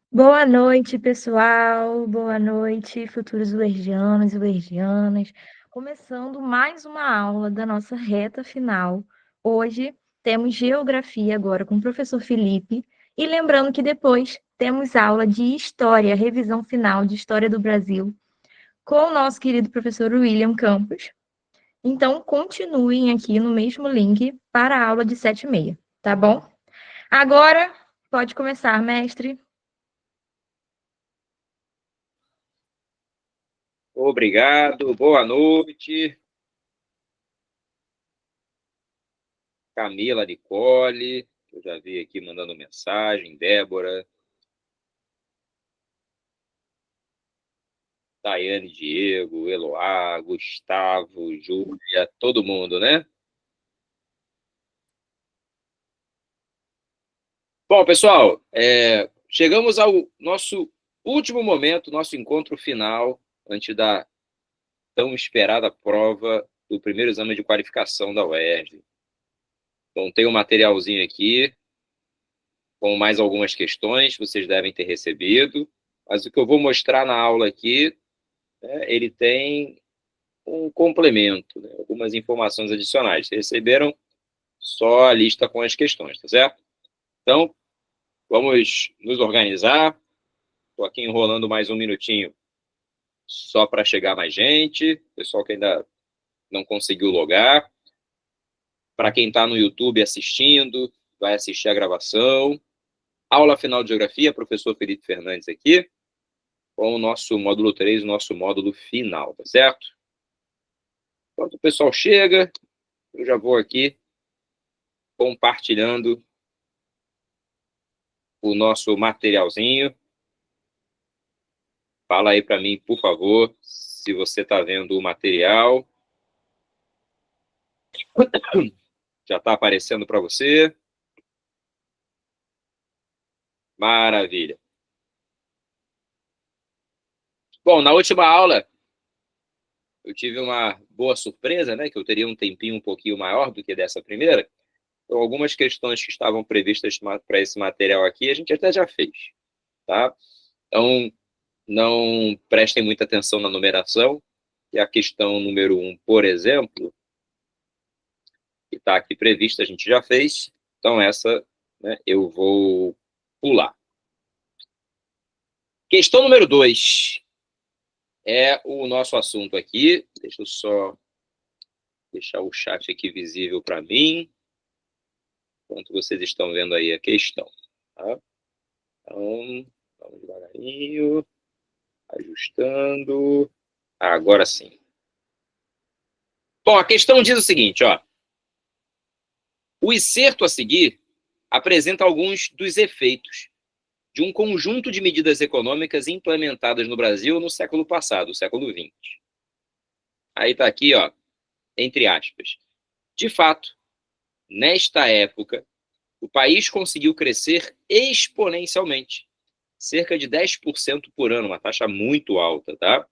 Boa noite, pessoal. Boa noite, futuros uergianos e uergianas. Começando mais uma aula da nossa reta final. Hoje temos geografia agora com o professor Felipe. E lembrando que depois temos aula de história, revisão final de história do Brasil, com o nosso querido professor William Campos. Então, continuem aqui no mesmo link para a aula de 7h30, tá bom? Agora, pode começar, mestre. Obrigado, boa noite. Camila Nicole, que eu já vi aqui mandando mensagem, Débora, Tayane Diego, Eloá, Gustavo, Júlia, todo mundo, né? Bom, pessoal, chegamos ao nosso último momento, nosso encontro final, antes da tão esperada prova do primeiro exame de qualificação da UERJ. Então, tem um materialzinho aqui, com mais algumas questões que vocês devem ter recebido, mas o que eu vou mostrar na aula aqui, ele tem um complemento, né? Algumas informações adicionais. Vocês receberam só a lista com as questões, tá certo? Então, vamos nos organizar. Estou aqui enrolando mais um minutinho só para chegar mais gente, pessoal que ainda não conseguiu logar. Para quem está no YouTube assistindo, vai assistir a gravação. Aula final de Geografia, professor Felipe Fernandes aqui, com o nosso módulo 3, o nosso módulo final, tá certo? Enquanto o pessoal chega, eu já vou aqui compartilhando o nosso materialzinho. Fala aí para mim, por favor, se você está vendo o material. Já está aparecendo para você? Maravilha. Bom, na última aula, eu tive uma boa surpresa, né? Que eu teria um tempinho um pouquinho maior do que dessa primeira. Então, algumas questões que estavam previstas para esse material aqui, a gente até já fez, tá? Então, não prestem muita atenção na numeração. E a questão número 1, por exemplo, que está aqui prevista, a gente já fez. Então, essa, né, eu vou pular. Questão número 2 é o nosso assunto aqui. Deixa eu só deixar o chat aqui visível para mim, enquanto vocês estão vendo aí a questão. Tá? Então, vamos devagarinho, ajustando. Agora sim. Bom, a questão diz o seguinte, ó. O excerto a seguir apresenta alguns dos efeitos de um conjunto de medidas econômicas implementadas no Brasil no século passado, o século XX. Aí está aqui, ó, entre aspas. De fato, nesta época, o país conseguiu crescer exponencialmente, cerca de 10% por ano, uma taxa muito alta, tá?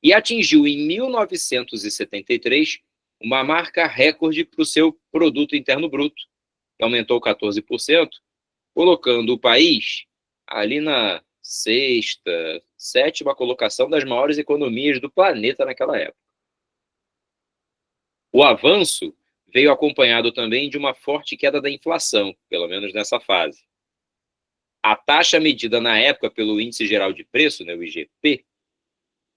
E atingiu em 1973 uma marca recorde para o seu produto interno bruto, que aumentou 14%, colocando o país ali na sexta, sétima colocação das maiores economias do planeta naquela época. O avanço veio acompanhado também de uma forte queda da inflação, pelo menos nessa fase. A taxa medida na época pelo Índice Geral de Preço, né, o IGP,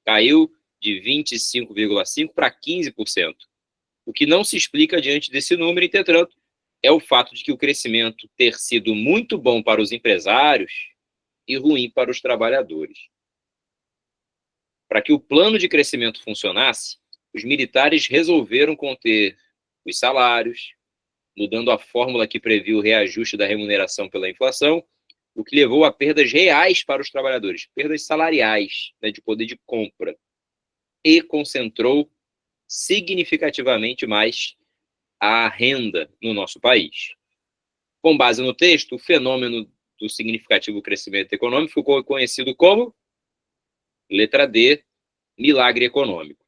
caiu de 25,5% para 15%, o que não se explica diante desse número, entretanto, é o fato de que o crescimento ter sido muito bom para os empresários e ruim para os trabalhadores. Para que o plano de crescimento funcionasse, os militares resolveram conter os salários, mudando a fórmula que previu o reajuste da remuneração pela inflação, o que levou a perdas reais para os trabalhadores, perdas salariais, né, de poder de compra, e concentrou significativamente mais a renda no nosso país. Com base no texto, o fenômeno do significativo crescimento econômico ficou conhecido como, letra D, milagre econômico.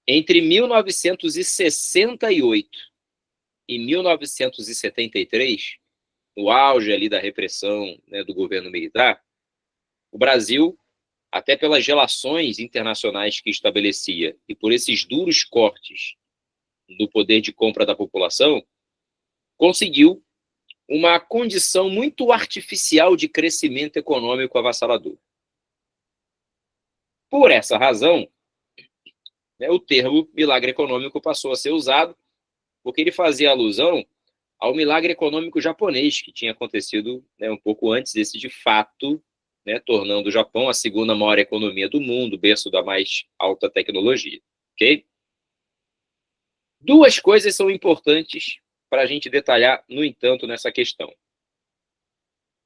Entre 1968 e 1973, no auge ali da repressão, né, do governo militar, o Brasil, até pelas relações internacionais que estabelecia e por esses duros cortes do poder de compra da população, conseguiu uma condição muito artificial de crescimento econômico avassalador. Por essa razão, né, o termo milagre econômico passou a ser usado, porque ele fazia alusão ao milagre econômico japonês, que tinha acontecido, né, um pouco antes desse de fato, né, tornando o Japão a segunda maior economia do mundo, berço da mais alta tecnologia. Ok? Duas coisas são importantes para a gente detalhar, no entanto, nessa questão.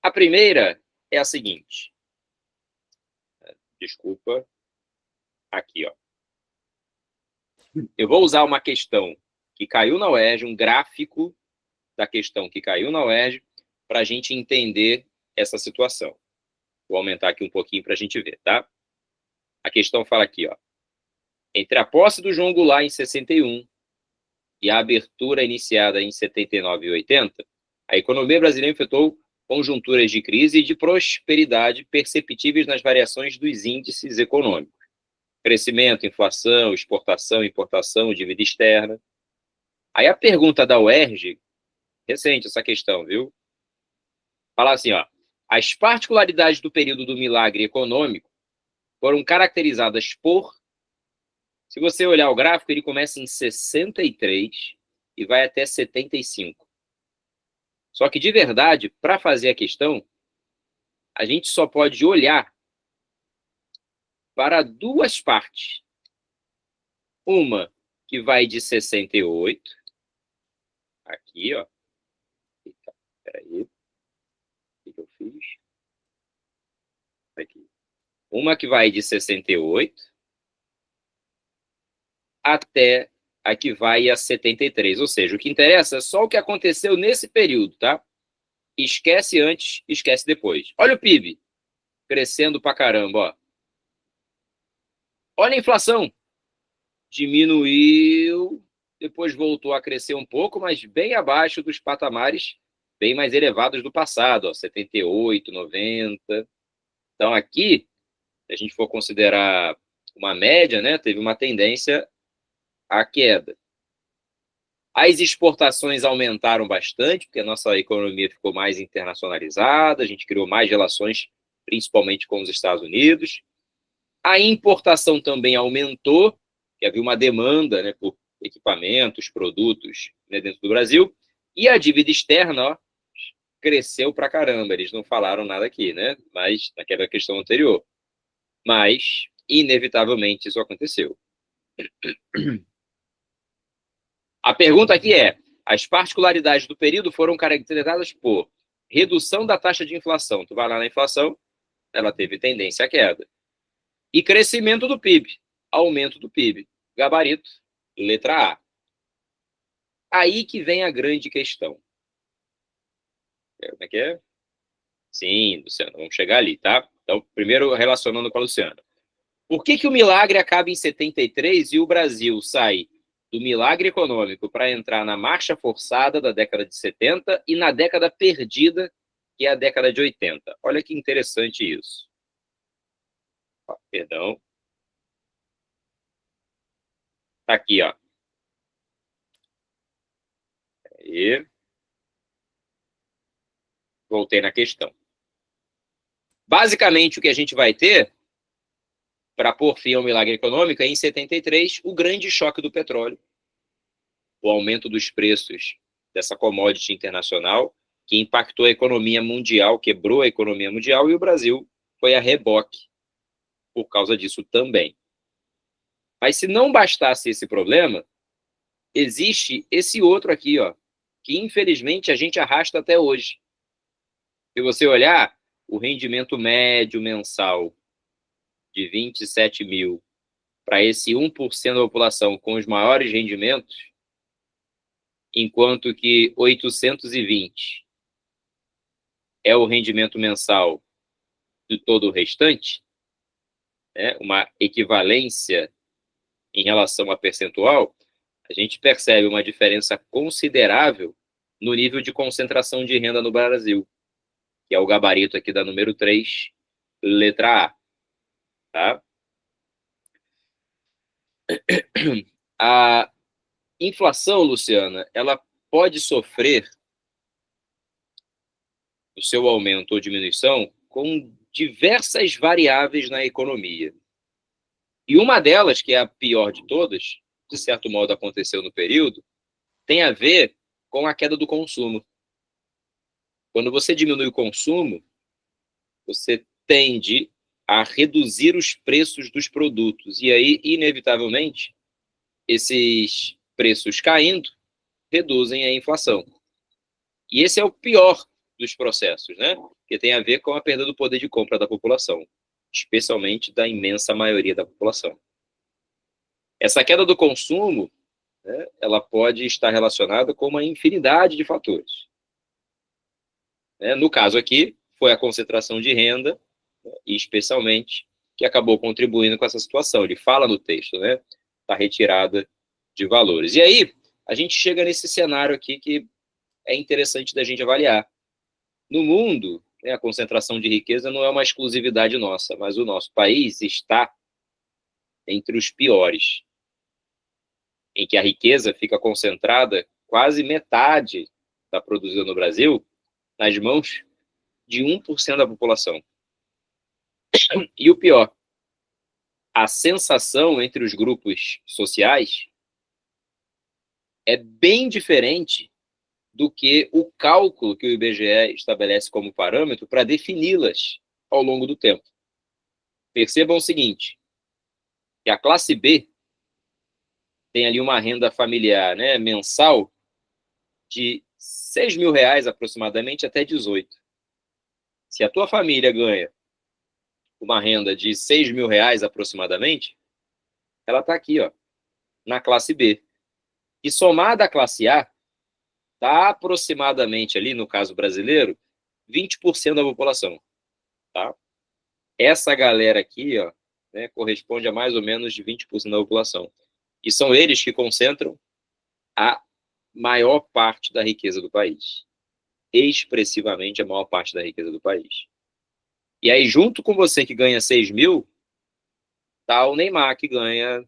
A primeira é a seguinte. Desculpa. Aqui, ó. Eu vou usar uma questão que caiu na UERJ, um gráfico da questão que caiu na UERJ, para a gente entender essa situação. Vou aumentar aqui um pouquinho para a gente ver, tá? A questão fala aqui, ó. Entre a posse do João Goulart em 61 e a abertura iniciada em 79 e 80, a economia brasileira enfrentou conjunturas de crise e de prosperidade perceptíveis nas variações dos índices econômicos. Crescimento, inflação, exportação, importação, dívida externa. Aí a pergunta da UERJ, recente essa questão, viu? Fala assim, ó. As particularidades do período do milagre econômico foram caracterizadas por... Se você olhar o gráfico, ele começa em 63 e vai até 75. Só que, de verdade, para fazer a questão, a gente só pode olhar para duas partes. Uma que vai de 68, aqui, ó. Eita, peraí. O que eu fiz? Aqui. Uma que vai de 68 até a que vai a 73. Ou seja, o que interessa é só o que aconteceu nesse período, tá? Esquece antes, esquece depois. Olha o PIB, crescendo pra caramba, ó. Olha a inflação, diminuiu, depois voltou a crescer um pouco, mas bem abaixo dos patamares bem mais elevados do passado, ó, 78, 90. Então aqui, se a gente for considerar uma média, né, teve uma tendência à queda. As exportações aumentaram bastante, porque a nossa economia ficou mais internacionalizada, a gente criou mais relações, principalmente com os Estados Unidos. A importação também aumentou, porque havia uma demanda, né, por equipamentos, produtos, né, dentro do Brasil. E a dívida externa, ó, cresceu pra caramba. Eles não falaram nada aqui, né? Mas naquela questão anterior. Mas, inevitavelmente, isso aconteceu. A pergunta aqui é: as particularidades do período foram caracterizadas por redução da taxa de inflação. Tu vai lá na inflação, ela teve tendência à queda. E crescimento do PIB, aumento do PIB. Gabarito, letra A. Aí que vem a grande questão. Como é que é? Sim, Luciano, vamos chegar ali, tá? Então, primeiro relacionando com a Luciana. Por que o milagre acaba em 73 e o Brasil sai do milagre econômico para entrar na marcha forçada da década de 70 e na década perdida, que é a década de 80? Olha que interessante isso. Perdão. Tá aqui, ó. Aí. Voltei na questão. Basicamente, o que a gente vai ter para pôr fim ao milagre econômico é, em 73, o grande choque do petróleo, o aumento dos preços dessa commodity internacional, que impactou a economia mundial, quebrou a economia mundial, e o Brasil foi a reboque por causa disso também. Mas se não bastasse esse problema, existe esse outro aqui, ó, que infelizmente a gente arrasta até hoje. Se você olhar o rendimento médio mensal de 27 mil para esse 1% da população com os maiores rendimentos, enquanto que 820 é o rendimento mensal de todo o restante, né, uma equivalência em relação a percentual, a gente percebe uma diferença considerável no nível de concentração de renda no Brasil, que é o gabarito aqui da número 3, letra A. Tá? A inflação, Luciana, ela pode sofrer o seu aumento ou diminuição com diversas variáveis na economia. E uma delas, que é a pior de todas, de certo modo aconteceu no período, tem a ver com a queda do consumo. Quando você diminui o consumo, você tende a reduzir os preços dos produtos. E aí, inevitavelmente, esses preços caindo reduzem a inflação. E esse é o pior dos processos, né? Que tem a ver com a perda do poder de compra da população, especialmente da imensa maioria da população. Essa queda do consumo, né, ela pode estar relacionada com uma infinidade de fatores. No caso aqui, foi a concentração de renda, e especialmente, que acabou contribuindo com essa situação. Ele fala no texto, né? Da retirada de valores. E aí, a gente chega nesse cenário aqui que é interessante da gente avaliar. No mundo, né, a concentração de riqueza não é uma exclusividade nossa, mas o nosso país está entre os piores, em que a riqueza fica concentrada, quase metade está produzida no Brasil, nas mãos de 1% da população. E o pior, a sensação entre os grupos sociais é bem diferente do que o cálculo que o IBGE estabelece como parâmetro para defini-las ao longo do tempo. Percebam o seguinte, que a classe B tem ali uma renda familiar, né, mensal de R$ 6.000 aproximadamente até 18. Se a tua família ganha uma renda de R$ 6.000 aproximadamente, ela está aqui, ó, na classe B. E somada à classe A, está aproximadamente ali, no caso brasileiro, 20% da população. Tá? Essa galera aqui, ó, né, corresponde a mais ou menos de 20% da população. E são eles que concentram a maior parte da riqueza do país. Expressivamente a maior parte da riqueza do país. E aí, junto com você que ganha 6 mil, tá o Neymar, que ganha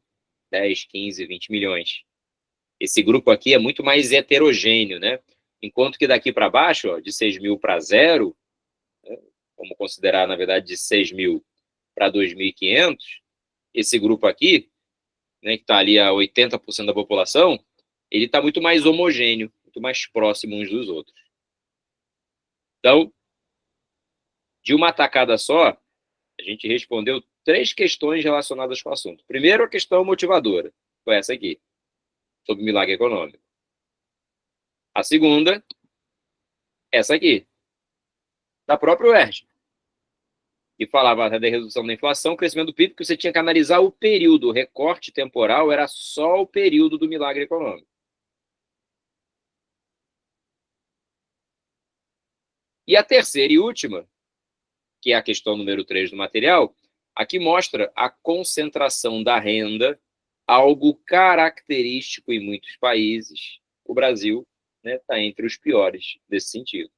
10, 15, 20 milhões. Esse grupo aqui é muito mais heterogêneo, né? Enquanto que daqui para baixo, ó, de 6 mil para zero, né, vamos considerar, na verdade, de 6 mil para 2.500, esse grupo aqui, né, que está ali a 80% da população, ele está muito mais homogêneo, muito mais próximo uns dos outros. Então, de uma tacada só, a gente respondeu 3 questões relacionadas com o assunto. Primeiro, a questão motivadora, foi essa aqui, sobre o milagre econômico. A segunda, essa aqui, da própria UERJ, que falava da redução da inflação, crescimento do PIB, que você tinha que analisar o período, o recorte temporal era só o período do milagre econômico. E a terceira e última, que é a questão número 3 do material, aqui mostra a concentração da renda, algo característico em muitos países. O Brasil está entre os piores nesse sentido.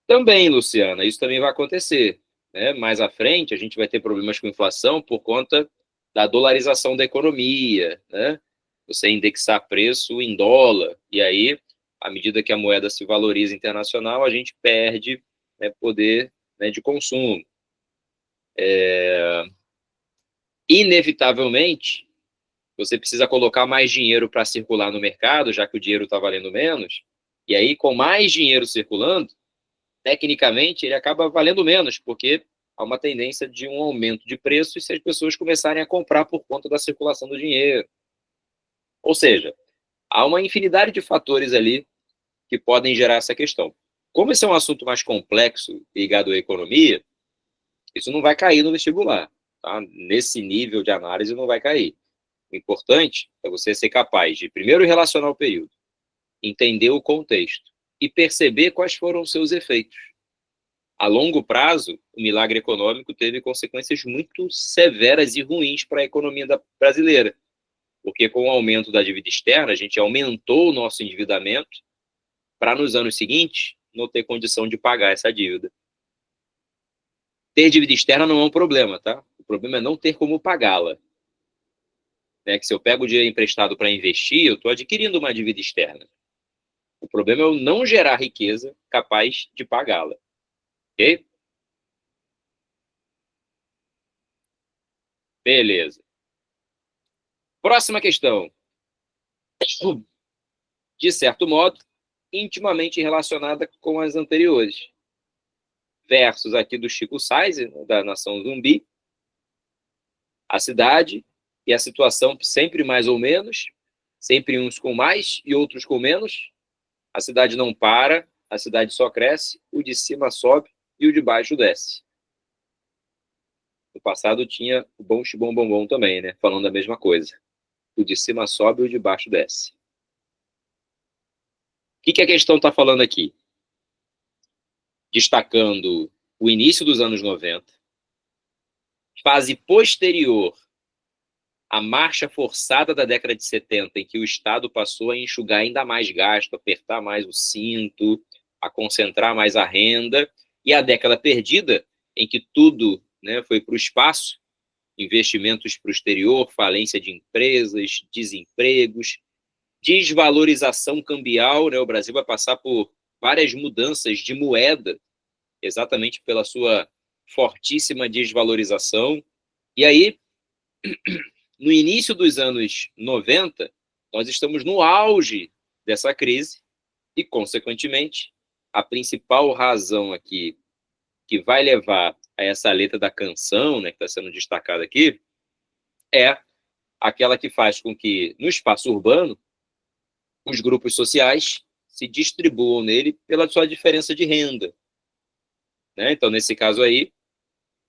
Também, Luciana, isso também vai acontecer. Né? Mais à frente, a gente vai ter problemas com inflação por conta da dolarização da economia, né? Você indexar preço em dólar, e aí, à medida que a moeda se valoriza internacional, a gente perde, né, poder, né, de consumo. Inevitavelmente, você precisa colocar mais dinheiro para circular no mercado, já que o dinheiro está valendo menos, e aí, com mais dinheiro circulando, tecnicamente, ele acaba valendo menos, porque há uma tendência de um aumento de preços se as pessoas começarem a comprar por conta da circulação do dinheiro. Ou seja, há uma infinidade de fatores ali que podem gerar essa questão. Como esse é um assunto mais complexo ligado à economia, isso não vai cair no vestibular. Tá? Nesse nível de análise não vai cair. O importante é você ser capaz de, primeiro, relacionar o período, entender o contexto e perceber quais foram os seus efeitos. A longo prazo, o milagre econômico teve consequências muito severas e ruins para a economia brasileira. Porque com o aumento da dívida externa, a gente aumentou o nosso endividamento para, nos anos seguintes, não ter condição de pagar essa dívida. Ter dívida externa não é um problema, tá? O problema é não ter como pagá-la. Né? Que se eu pego o dinheiro emprestado para investir, eu estou adquirindo uma dívida externa. O problema é eu não gerar riqueza capaz de pagá-la. Ok? Beleza. Próxima questão. De certo modo, intimamente relacionada com as anteriores. Versos aqui do Chico Sainz, da Nação Zumbi. A cidade e a situação sempre mais ou menos, sempre uns com mais e outros com menos. A cidade não para, a cidade só cresce, o de cima sobe e o de baixo desce. No passado tinha o bom xibom bombom também, né? Falando a mesma coisa. O de cima sobe e o de baixo desce. O que a questão está falando aqui? Destacando o início dos anos 90, fase posterior à marcha forçada da década de 70, em que o Estado passou a enxugar ainda mais gasto, apertar mais o cinto, a concentrar mais a renda, e a década perdida, em que tudo, né, foi para o espaço, investimentos para o exterior, falência de empresas, desempregos, desvalorização cambial, né? O Brasil vai passar por várias mudanças de moeda, exatamente pela sua fortíssima desvalorização. E aí, no início dos anos 90, nós estamos no auge dessa crise e, consequentemente, a principal razão aqui que vai levar a essa letra da canção, né, que está sendo destacada aqui, é aquela que faz com que, no espaço urbano, os grupos sociais se distribuam nele pela sua diferença de renda. Né? Então, nesse caso aí,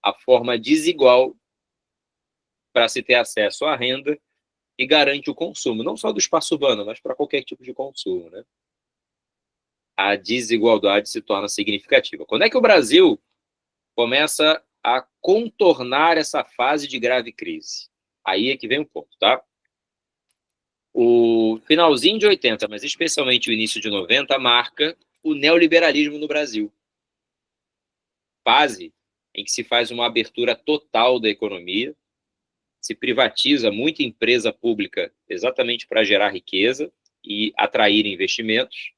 a forma desigual para se ter acesso à renda e garante o consumo, não só do espaço urbano, mas para qualquer tipo de consumo. Né? A desigualdade se torna significativa. Quando é que o Brasil começa a contornar essa fase de grave crise? Aí é que vem o ponto, tá? O finalzinho de 80, mas especialmente o início de 90, marca o neoliberalismo no Brasil. Fase em que se faz uma abertura total da economia, se privatiza muita empresa pública exatamente para gerar riqueza e atrair investimentos,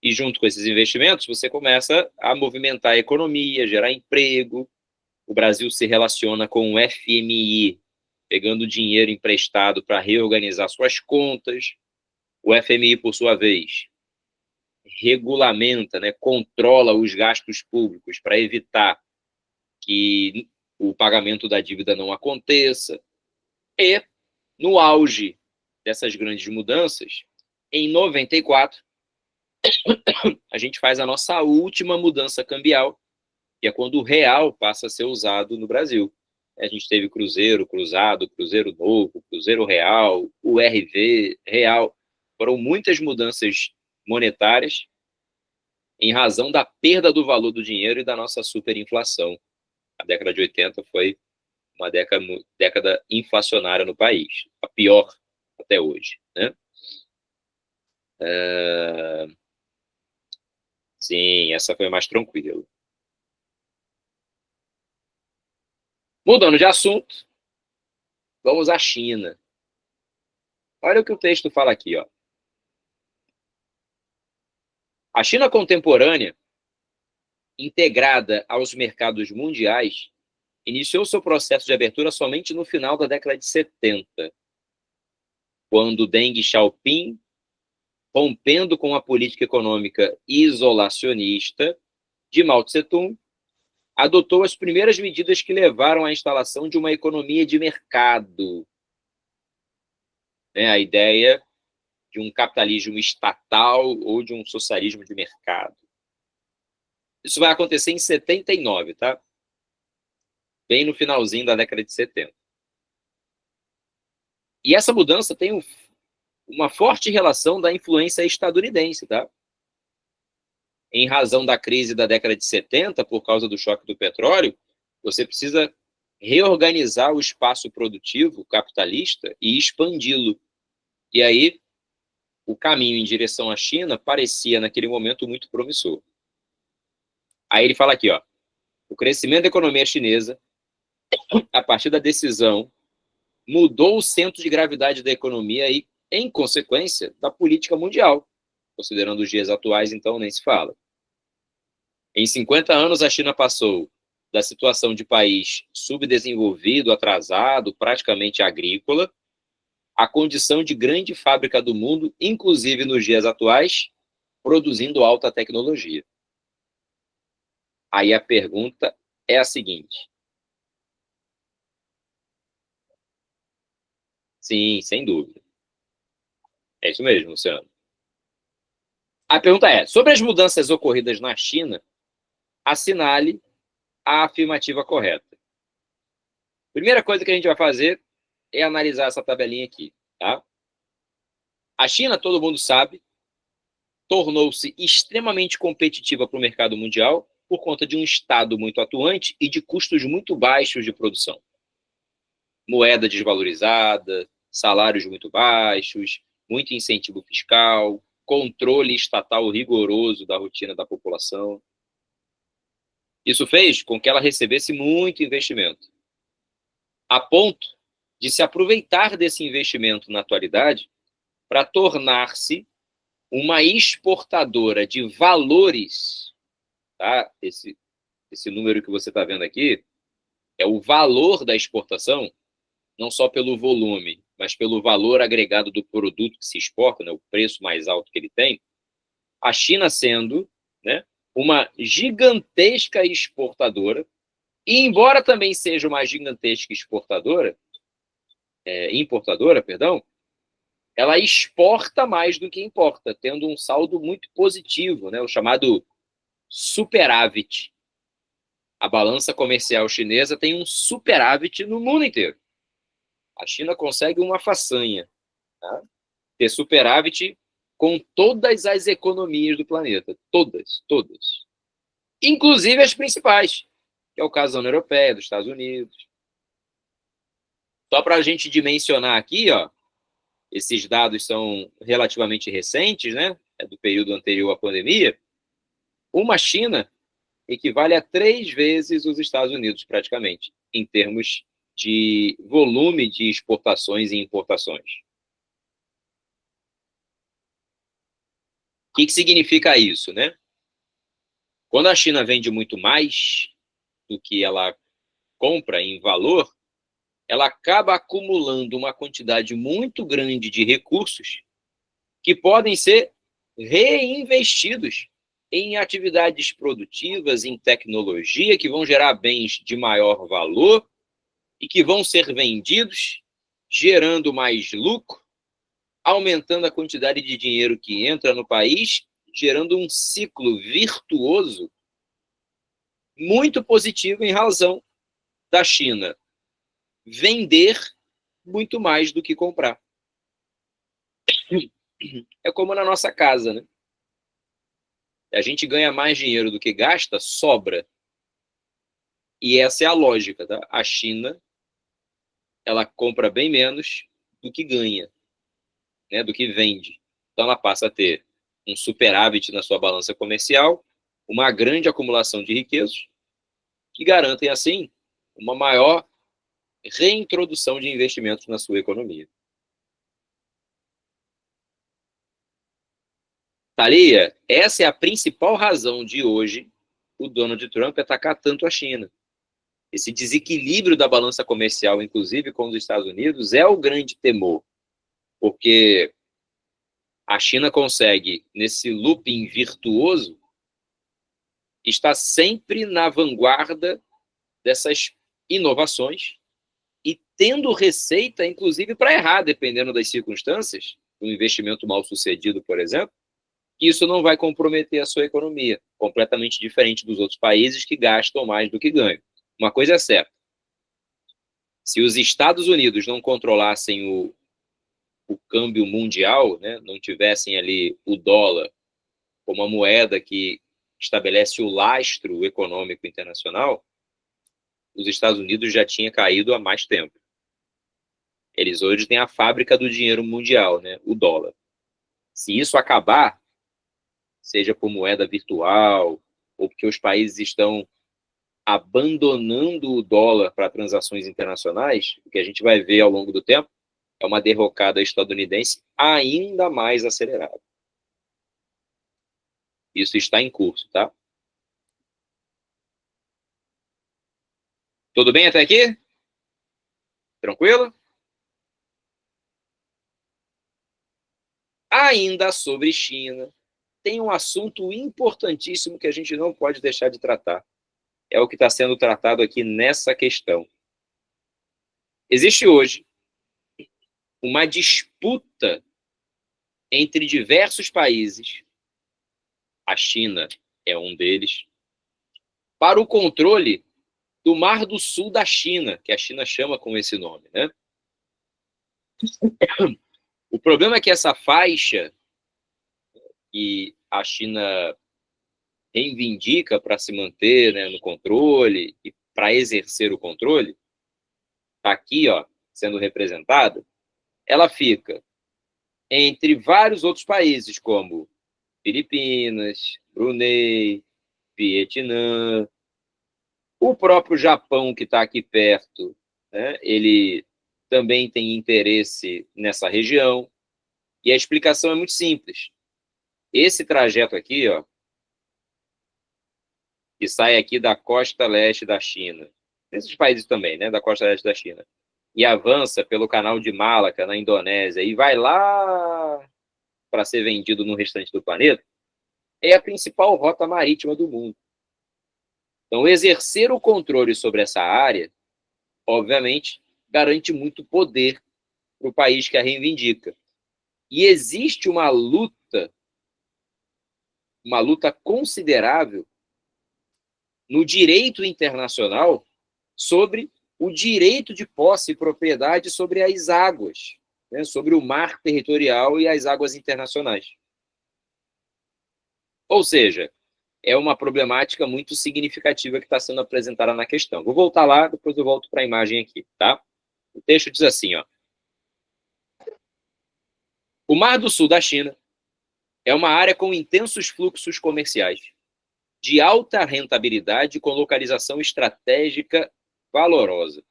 e junto com esses investimentos você começa a movimentar a economia, gerar emprego. O Brasil se relaciona com o FMI, pegando dinheiro emprestado para reorganizar suas contas. O FMI, por sua vez, regulamenta, né, controla os gastos públicos para evitar que o pagamento da dívida não aconteça. E, no auge dessas grandes mudanças, em 94, a gente faz a nossa última mudança cambial, que é quando o real passa a ser usado no Brasil. A gente teve cruzeiro, cruzado, cruzeiro novo, cruzeiro real, URV, real. Foram muitas mudanças monetárias em razão da perda do valor do dinheiro e da nossa superinflação. A década de 80 foi uma década inflacionária no país, a pior até hoje. Né? Sim, essa foi mais tranquila. Mudando de assunto, vamos à China. Olha o que o texto fala aqui. Ó. A China contemporânea, integrada aos mercados mundiais, iniciou seu processo de abertura somente no final da década de 70, quando Deng Xiaoping, rompendo com a política econômica isolacionista de Mao Tse-tung, adotou as primeiras medidas que levaram à instalação de uma economia de mercado. A ideia de um capitalismo estatal ou de um socialismo de mercado. Isso vai acontecer em 79, tá? Bem no finalzinho da década de 70. E essa mudança tem uma forte relação da influência estadunidense, tá? Em razão da crise da década de 70, por causa do choque do petróleo, você precisa reorganizar o espaço produtivo capitalista e expandi-lo. E aí, o caminho em direção à China parecia, naquele momento, muito promissor. Aí ele fala aqui, ó, o crescimento da economia chinesa, a partir da decisão, mudou o centro de gravidade da economia e, em consequência, da política mundial. Considerando os dias atuais, então, nem se fala. Em 50 anos, a China passou da situação de país subdesenvolvido, atrasado, praticamente agrícola, à condição de grande fábrica do mundo, inclusive nos dias atuais, produzindo alta tecnologia. Aí a pergunta é a seguinte. Sim, sem dúvida. É isso mesmo, Luciano. A pergunta é, sobre as mudanças ocorridas na China, assinale a afirmativa correta. Primeira coisa que a gente vai fazer é analisar essa tabelinha aqui, tá? A China, todo mundo sabe, tornou-se extremamente competitiva para o mercado mundial por conta de um Estado muito atuante e de custos muito baixos de produção. Moeda desvalorizada, salários muito baixos, muito incentivo fiscal, controle estatal rigoroso da rotina da população. Isso fez com que ela recebesse muito investimento, a ponto de se aproveitar desse investimento na atualidade para tornar-se uma exportadora de valores, tá? Esse número que você está vendo aqui é o valor da exportação, não só pelo volume, mas pelo valor agregado do produto que se exporta, né, o preço mais alto que ele tem. A China sendo, né, uma gigantesca exportadora, e embora também seja uma gigantesca importadora, perdão, ela exporta mais do que importa, tendo um saldo muito positivo, né, o chamado superávit. A balança comercial chinesa tem um superávit no mundo inteiro. A China consegue uma façanha, tá? Ter superávit com todas as economias do planeta. Todas. Inclusive as principais, que é o caso da União Europeia, dos Estados Unidos. Só para a gente dimensionar aqui, ó, esses dados são relativamente recentes, né? É do período anterior à pandemia. Uma China equivale a 3 vezes os Estados Unidos, praticamente, em termos de volume de exportações e importações. O que significa isso, né? Quando a China vende muito mais do que ela compra em valor, ela acaba acumulando uma quantidade muito grande de recursos que podem ser reinvestidos em atividades produtivas, em tecnologia, que vão gerar bens de maior valor e que vão ser vendidos, gerando mais lucro, aumentando a quantidade de dinheiro que entra no país, gerando um ciclo virtuoso muito positivo em razão da China vender muito mais do que comprar. É como na nossa casa, né? A gente ganha mais dinheiro do que gasta, sobra. E essa é a lógica, tá? A China, ela compra bem menos do que ganha, né? Do que vende. Então ela passa a ter um superávit na sua balança comercial, uma grande acumulação de riquezas, que garantem, assim, uma maior reintrodução de investimentos na sua economia. Thalia, essa é a principal razão de hoje o Donald Trump atacar tanto a China. Esse desequilíbrio da balança comercial, inclusive com os Estados Unidos, é o grande temor, porque a China consegue, nesse looping virtuoso, estar sempre na vanguarda dessas inovações e tendo receita, inclusive, para errar, dependendo das circunstâncias, um investimento mal sucedido, por exemplo, isso não vai comprometer a sua economia, completamente diferente dos outros países que gastam mais do que ganham. Uma coisa é certa, se os Estados Unidos não controlassem o câmbio mundial, né, não tivessem ali o dólar como a moeda que estabelece o lastro econômico internacional, os Estados Unidos já tinha caído há mais tempo. Eles hoje têm a fábrica do dinheiro mundial, né? O dólar. Se isso acabar, seja por moeda virtual, ou porque os países estão abandonando o dólar para transações internacionais, o que a gente vai ver ao longo do tempo é uma derrocada estadunidense ainda mais acelerada. Isso está em curso, tá? Tudo bem até aqui? Tranquilo? Ainda sobre China, tem um assunto importantíssimo que a gente não pode deixar de tratar. É o que está sendo tratado aqui nessa questão. Existe hoje uma disputa entre diversos países, a China é um deles, para o controle do Mar do Sul da China, que a China chama com esse nome, né? O problema é que essa faixa que a China reivindica para se manter, né, no controle e para exercer o controle, está aqui, ó, sendo representada, ela fica entre vários outros países, como Filipinas, Brunei, Vietnã, o próprio Japão, que está aqui perto, né, ele também tem interesse nessa região, e a explicação é muito simples. Esse trajeto aqui, ó, que sai aqui da costa leste da China, esses países também, né, da costa leste da China, e avança pelo canal de Malaca, na Indonésia, e vai lá para ser vendido no restante do planeta, é a principal rota marítima do mundo. Então, exercer o controle sobre essa área, obviamente, garante muito poder para o país que a reivindica. E existe uma luta considerável no direito internacional sobre o direito de posse e propriedade sobre as águas, né, sobre o mar territorial e as águas internacionais. Ou seja, é uma problemática muito significativa que está sendo apresentada na questão. Vou voltar lá, depois eu volto para a imagem aqui, tá? O texto diz assim, ó. O Mar do Sul da China é uma área com intensos fluxos comerciais, de alta rentabilidade com localização estratégica valorosa.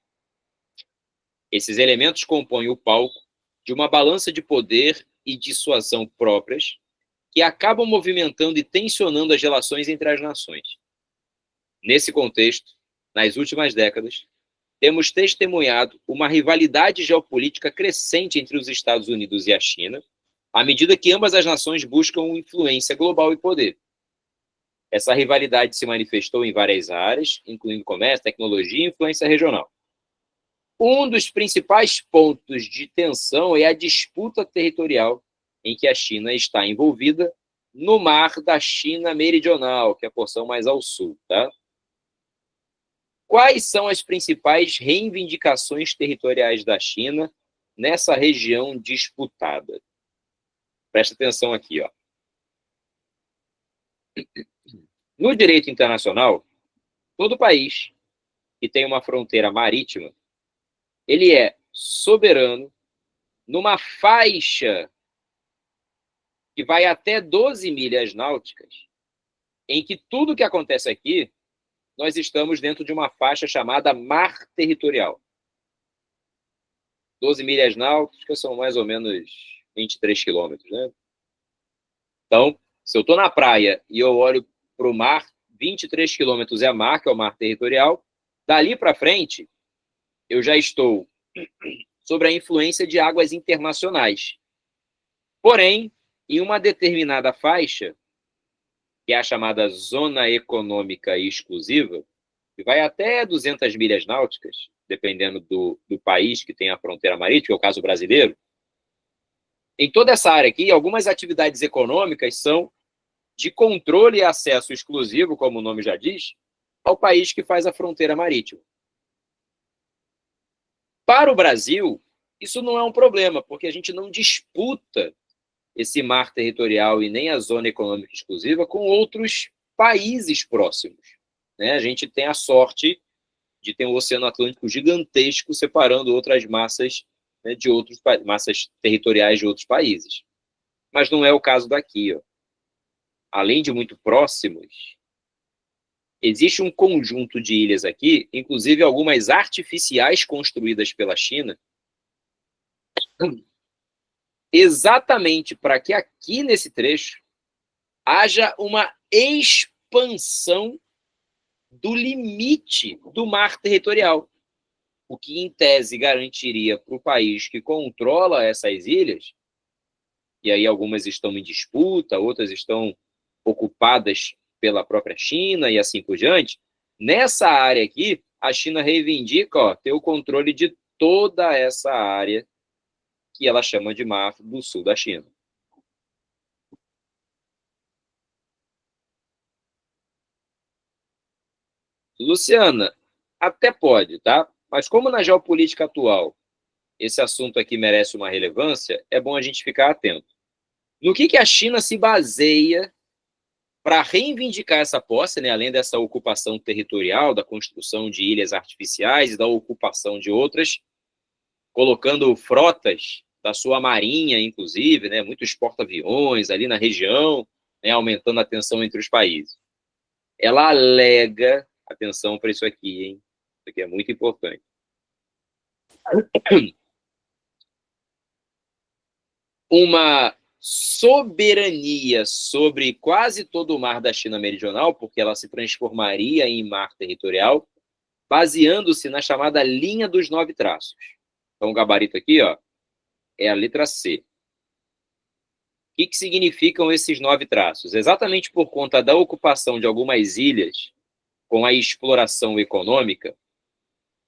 Esses elementos compõem o palco de uma balança de poder e dissuasão próprias que acabam movimentando e tensionando as relações entre as nações. Nesse contexto, nas últimas décadas, temos testemunhado uma rivalidade geopolítica crescente entre os Estados Unidos e a China, à medida que ambas as nações buscam influência global e poder. Essa rivalidade se manifestou em várias áreas, incluindo comércio, tecnologia e influência regional. Um dos principais pontos de tensão é a disputa territorial em que a China está envolvida no Mar da China Meridional, que é a porção mais ao sul, tá? Quais são as principais reivindicações territoriais da China nessa região disputada? Presta atenção aqui, ó. No direito internacional, todo país que tem uma fronteira marítima, ele é soberano numa faixa que vai até 12 milhas náuticas, em que tudo que acontece aqui, nós estamos dentro de uma faixa chamada mar territorial. 12 milhas náuticas são mais ou menos 23 quilômetros, né? Então, se eu estou na praia e eu olho para o mar, 23 quilômetros é a mar, que é o mar territorial. Dali para frente, eu já estou sobre a influência de águas internacionais. Porém, em uma determinada faixa, que é a chamada zona econômica exclusiva, que vai até 200 milhas náuticas, dependendo do país que tem a fronteira marítima, que é o caso brasileiro. Em toda essa área aqui, algumas atividades econômicas são de controle e acesso exclusivo, como o nome já diz, ao país que faz a fronteira marítima. Para o Brasil, isso não é um problema, porque a gente não disputa esse mar territorial e nem a zona econômica exclusiva com outros países próximos, né? A gente tem a sorte de ter um Oceano Atlântico gigantesco separando outras massas, né, de outros massas territoriais de outros países. Mas não é o caso daqui. Ó. Além de muito próximos, existe um conjunto de ilhas aqui, inclusive algumas artificiais construídas pela China, exatamente para que aqui nesse trecho haja uma expansão do limite do mar territorial, o que, em tese, garantiria para o país que controla essas ilhas, e aí algumas estão em disputa, outras estão ocupadas pela própria China e assim por diante, nessa área aqui, a China reivindica ter o controle de toda essa área que ela chama de Mar do Sul da China. Luciana, até pode, tá? Mas como na geopolítica atual esse assunto aqui merece uma relevância, é bom a gente ficar atento. No que a China se baseia para reivindicar essa posse, né, além dessa ocupação territorial, da construção de ilhas artificiais e da ocupação de outras, colocando frotas da sua marinha, inclusive, né, muitos porta-aviões ali na região, né, aumentando a tensão entre os países. Ela alega, atenção para isso aqui, hein? Isso aqui é muito importante. Uma soberania sobre quase todo o mar da China Meridional, porque ela se transformaria em mar territorial, baseando-se na chamada linha dos 9 traços. Então, o gabarito aqui, ó, é a letra C. O que significam esses 9 traços? Exatamente por conta da ocupação de algumas ilhas com a exploração econômica,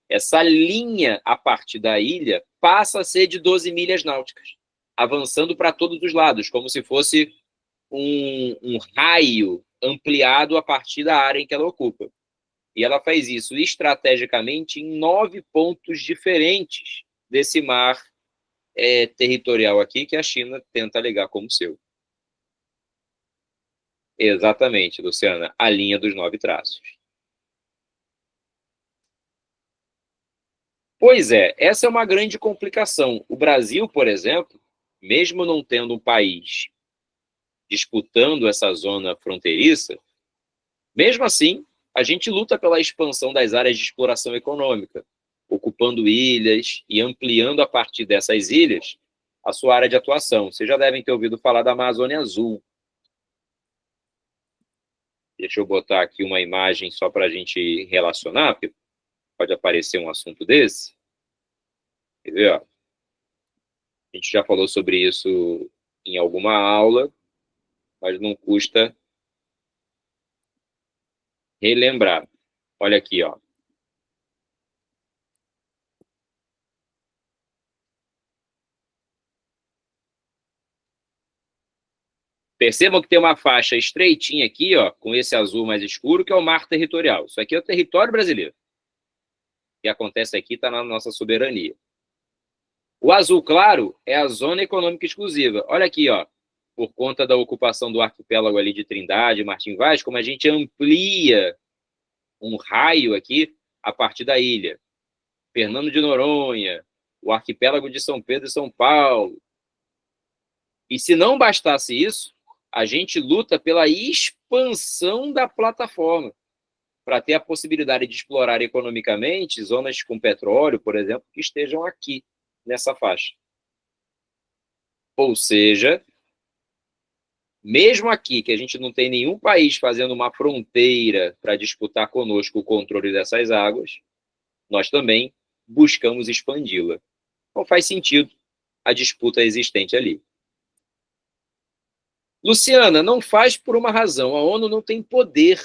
essa linha a partir da ilha passa a ser de 12 milhas náuticas, avançando para todos os lados, como se fosse um raio ampliado a partir da área em que ela ocupa. E ela faz isso estrategicamente em 9 pontos diferentes desse mar territorial aqui que a China tenta alegar como seu. Exatamente, Luciana, a linha dos 9 traços. Pois é, essa é uma grande complicação. O Brasil, por exemplo, mesmo não tendo um país disputando essa zona fronteiriça, mesmo assim, a gente luta pela expansão das áreas de exploração econômica, ocupando ilhas e ampliando a partir dessas ilhas a sua área de atuação. Vocês já devem ter ouvido falar da Amazônia Azul. Deixa eu botar aqui uma imagem só para a gente relacionar, porque pode aparecer um assunto desse. Quer ver, ó? A gente já falou sobre isso em alguma aula, mas não custa relembrar. Olha aqui, ó. Percebam que tem uma faixa estreitinha aqui, ó, com esse azul mais escuro, que é o mar territorial. Isso aqui é o território brasileiro. O que acontece aqui está na nossa soberania. O azul claro é a zona econômica exclusiva. Olha aqui, ó, por conta da ocupação do arquipélago ali de Trindade, Martim Vaz, como a gente amplia um raio aqui a partir da ilha. Fernando de Noronha, o arquipélago de São Pedro e São Paulo. E se não bastasse isso, a gente luta pela expansão da plataforma para ter a possibilidade de explorar economicamente zonas com petróleo, por exemplo, que estejam aqui, nessa faixa. Ou seja, mesmo aqui, que a gente não tem nenhum país fazendo uma fronteira para disputar conosco o controle dessas águas, nós também buscamos expandi-la. Então faz sentido a disputa existente ali. Luciana, não faz por uma razão. A ONU não tem poder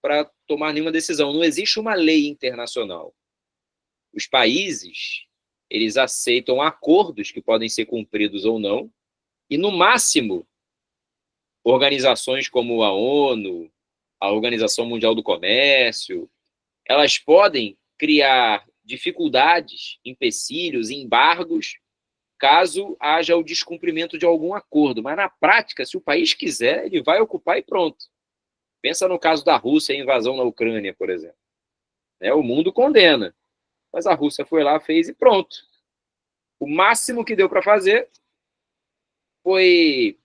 para tomar nenhuma decisão. Não existe uma lei internacional. Os países, eles aceitam acordos que podem ser cumpridos ou não, e, no máximo, organizações como a ONU, a Organização Mundial do Comércio, elas podem criar dificuldades, empecilhos, embargos, caso haja o descumprimento de algum acordo. Mas, na prática, se o país quiser, ele vai ocupar e pronto. Pensa no caso da Rússia, a invasão na Ucrânia, por exemplo. né? O mundo condena. Mas a Rússia foi lá, fez e pronto. O máximo que deu para fazer foi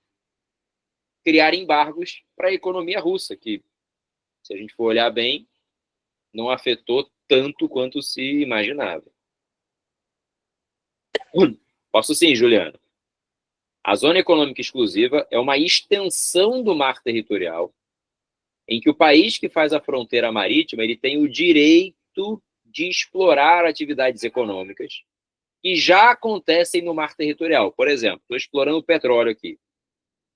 criar embargos para a economia russa, que, se a gente for olhar bem, não afetou tanto quanto se imaginava. Posso sim, Juliana. A Zona Econômica Exclusiva é uma extensão do mar territorial em que o país que faz a fronteira marítima ele tem o direito de explorar atividades econômicas que já acontecem no mar territorial. Por exemplo, estou explorando petróleo aqui.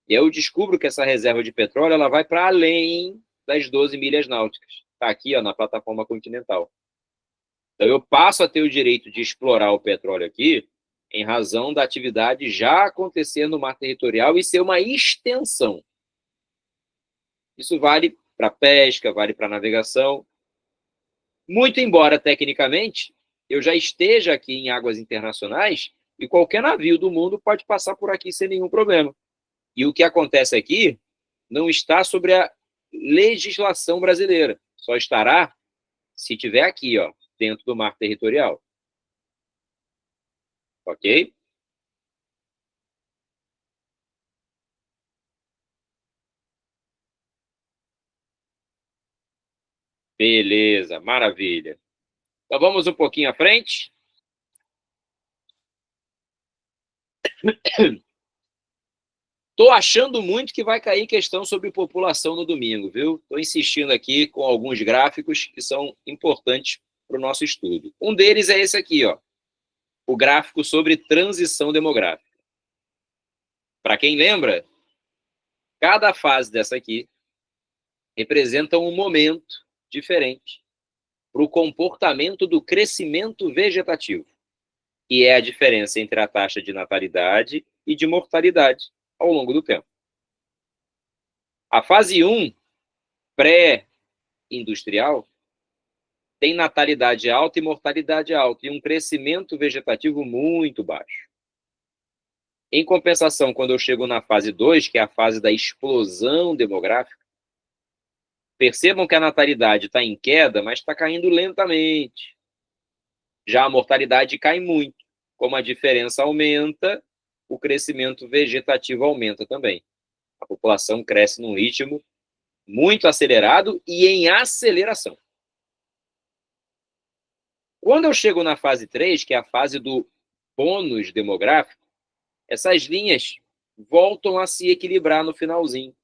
E eu descubro que essa reserva de petróleo ela vai para além das 12 milhas náuticas. Está aqui ó, na plataforma continental. Então, eu passo a ter o direito de explorar o petróleo aqui em razão da atividade já acontecer no mar territorial e ser uma extensão. Isso vale para pesca, vale para navegação. Muito embora, tecnicamente, eu já esteja aqui em águas internacionais e qualquer navio do mundo pode passar por aqui sem nenhum problema. E o que acontece aqui não está sobre a legislação brasileira. Só estará se tiver aqui, ó, dentro do mar territorial. Ok? Beleza, maravilha. Então vamos um pouquinho à frente. Estou achando muito que vai cair questão sobre população no domingo, viu? Estou insistindo aqui com alguns gráficos que são importantes para o nosso estudo. Um deles é esse aqui, ó, o gráfico sobre transição demográfica. Para quem lembra, cada fase dessa aqui representa um momento diferente para o comportamento do crescimento vegetativo, que é a diferença entre a taxa de natalidade e de mortalidade ao longo do tempo. A fase 1, pré-industrial, tem natalidade alta e mortalidade alta, e um crescimento vegetativo muito baixo. Em compensação, quando eu chego na fase 2, que é a fase da explosão demográfica, percebam que a natalidade está em queda, mas está caindo lentamente. Já a mortalidade cai muito. Como a diferença aumenta, o crescimento vegetativo aumenta também. A população cresce num ritmo muito acelerado e em aceleração. Quando eu chego na fase 3, que é a fase do bônus demográfico, essas linhas voltam a se equilibrar no finalzinho.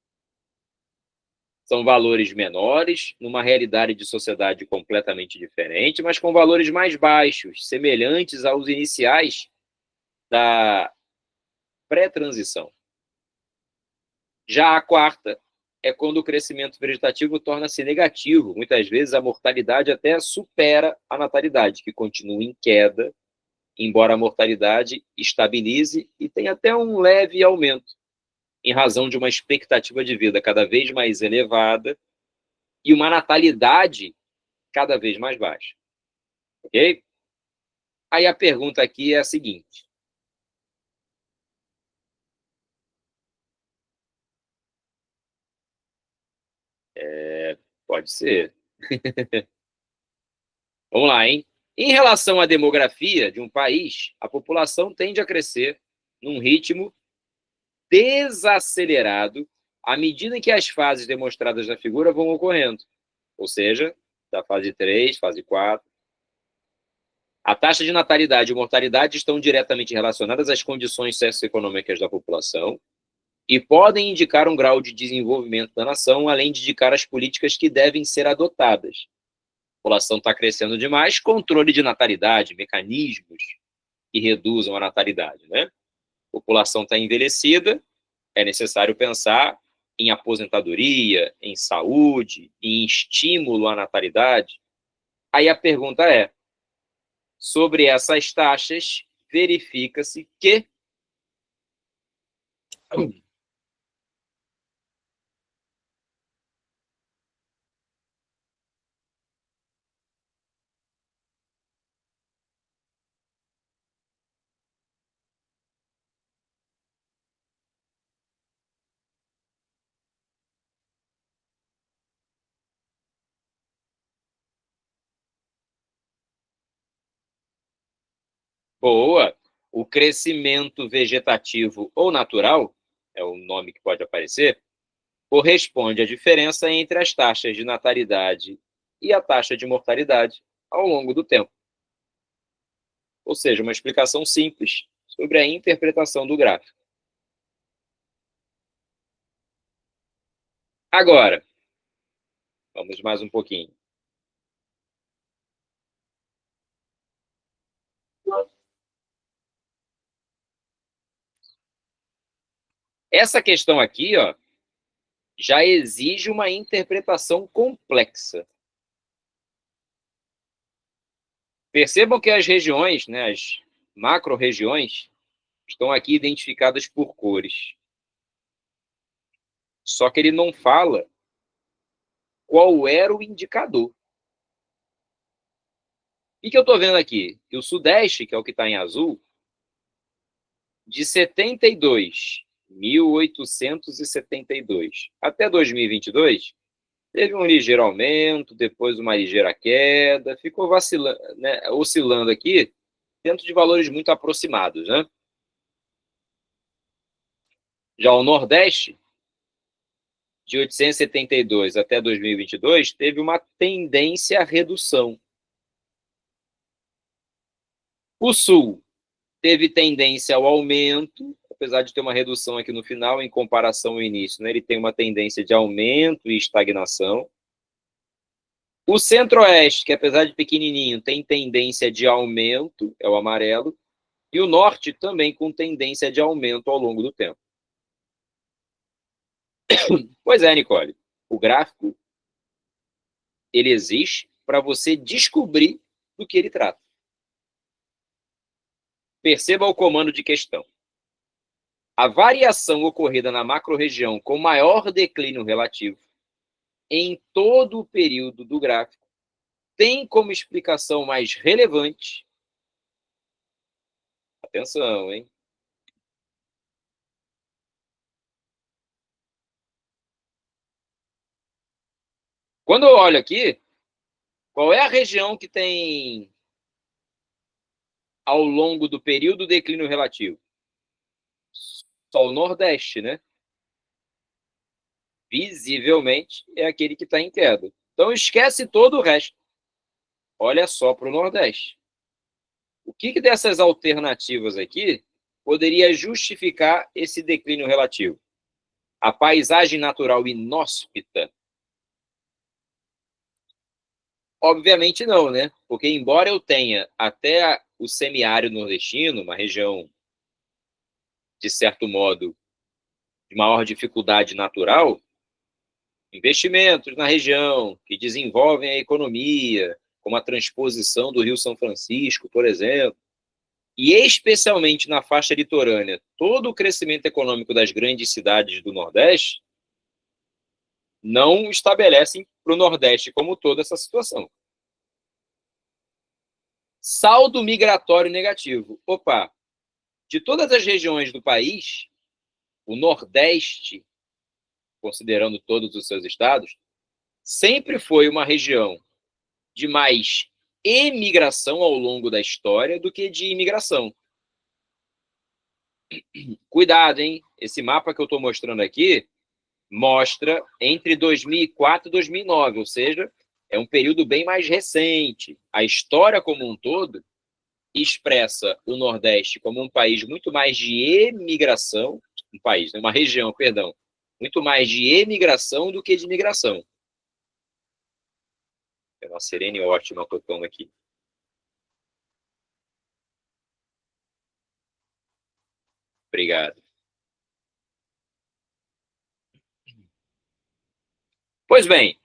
São valores menores, numa realidade de sociedade completamente diferente, mas com valores mais baixos, semelhantes aos iniciais da pré-transição. Já a quarta é quando o crescimento vegetativo torna-se negativo. Muitas vezes a mortalidade até supera a natalidade, que continua em queda, embora a mortalidade estabilize e tenha até um leve aumento, em razão de uma expectativa de vida cada vez mais elevada e uma natalidade cada vez mais baixa. Ok? Aí a pergunta aqui é a seguinte. Pode ser. Vamos lá, hein? Em relação à demografia de um país, a população tende a crescer num ritmo desacelerado à medida em que as fases demonstradas na figura vão ocorrendo. Ou seja, da fase 3, fase 4. A taxa de natalidade e mortalidade estão diretamente relacionadas às condições socioeconômicas da população e podem indicar um grau de desenvolvimento da nação, além de indicar as políticas que devem ser adotadas. A população está crescendo demais, controle de natalidade, mecanismos que reduzam a natalidade, né? A população está envelhecida, é necessário pensar em aposentadoria, em saúde, em estímulo à natalidade. Aí a pergunta é, sobre essas taxas, verifica-se que Boa! O crescimento vegetativo ou natural, é o nome que pode aparecer, corresponde à diferença entre as taxas de natalidade e a taxa de mortalidade ao longo do tempo. Ou seja, uma explicação simples sobre a interpretação do gráfico. Agora, vamos mais um pouquinho. Essa questão aqui, ó, já exige uma interpretação complexa. Percebam que as regiões, né, as macro-regiões, estão aqui identificadas por cores. Só que ele não fala qual era o indicador. O que eu estou vendo aqui? Que o Sudeste, que é o que está em azul, de 1872 até 2022, teve um ligeiro aumento, depois uma ligeira queda, ficou vacilando, né, oscilando aqui dentro de valores muito aproximados, né? Já o Nordeste, de 872 até 2022, teve uma tendência à redução. O Sul teve tendência ao aumento, apesar de ter uma redução aqui no final em comparação ao início, né? Ele tem uma tendência de aumento e estagnação. O Centro-Oeste, que apesar de pequenininho, tem tendência de aumento, é o amarelo, e o Norte também com tendência de aumento ao longo do tempo. Pois é, Nicole, o gráfico, ele existe para você descobrir do que ele trata. Perceba o comando de questão. A variação ocorrida na macro-região com maior declínio relativo em todo o período do gráfico tem como explicação mais relevante. Atenção, hein? Quando eu olho aqui, qual é a região que tem, ao longo do período, declínio relativo? Só o Nordeste, né? Visivelmente é aquele que está em queda. Então esquece todo o resto. Olha só para o Nordeste. O que dessas alternativas aqui poderia justificar esse declínio relativo? A paisagem natural inóspita? Obviamente não, né? Porque embora eu tenha até o semiárido nordestino, uma região, de certo modo, de maior dificuldade natural, investimentos na região que desenvolvem a economia, como a transposição do Rio São Francisco, por exemplo, e especialmente na faixa litorânea, todo o crescimento econômico das grandes cidades do Nordeste não estabelecem para o Nordeste como toda essa situação. Saldo migratório negativo. Opa, de todas as regiões do país, o Nordeste, considerando todos os seus estados, sempre foi uma região de mais emigração ao longo da história do que de imigração. Cuidado, hein? Esse mapa que eu estou mostrando aqui mostra entre 2004 e 2009, ou seja, é um período bem mais recente. A história como um todo expressa o Nordeste como um país muito mais de emigração, uma região, perdão, muito mais de emigração do que de migração. É uma sirene ótima tocando aqui. Obrigado. Pois bem,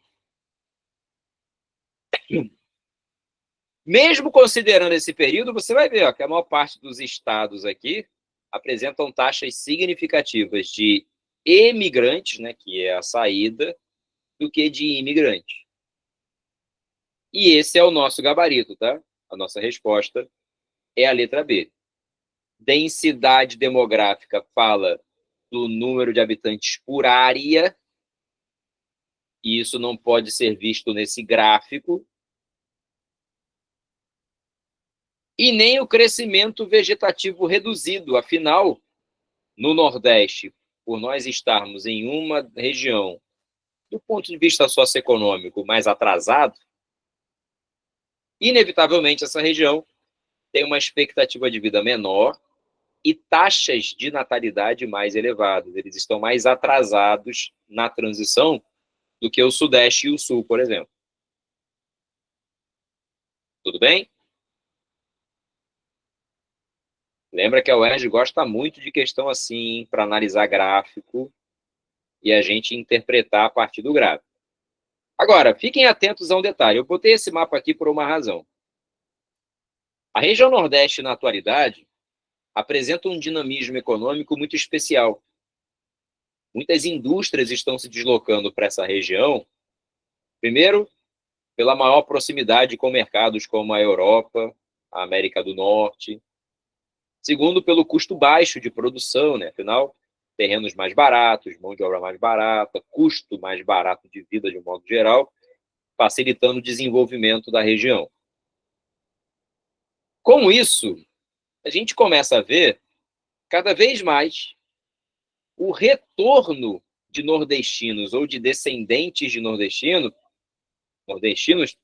mesmo considerando esse período, você vai ver que a maior parte dos estados aqui apresentam taxas significativas de emigrantes, né, que é a saída, do que de imigrante. E esse é o nosso gabarito, tá? A nossa resposta é a letra B. Densidade demográfica fala do número de habitantes por área, e isso não pode ser visto nesse gráfico. e nem o crescimento vegetativo reduzido. Afinal, no Nordeste, por nós estarmos em uma região, do ponto de vista socioeconômico, mais atrasado, inevitavelmente essa região tem uma expectativa de vida menor e taxas de natalidade mais elevadas. Eles estão mais atrasados na transição do que o Sudeste e o Sul, por exemplo. Tudo bem? Lembra que a UERJ gosta muito de questão assim, para analisar gráfico e a gente interpretar a partir do gráfico. Agora, fiquem atentos a um detalhe. Eu botei esse mapa aqui por uma razão. A região Nordeste, na atualidade, apresenta um dinamismo econômico muito especial. Muitas indústrias estão se deslocando para essa região, primeiro, pela maior proximidade com mercados como a Europa, a América do Norte. Segundo, pelo custo baixo de produção, né? Afinal, terrenos mais baratos, mão de obra mais barata, custo mais barato de vida de um modo geral, facilitando o desenvolvimento da região. Com isso, a gente começa a ver cada vez mais o retorno de nordestinos ou de descendentes de nordestinos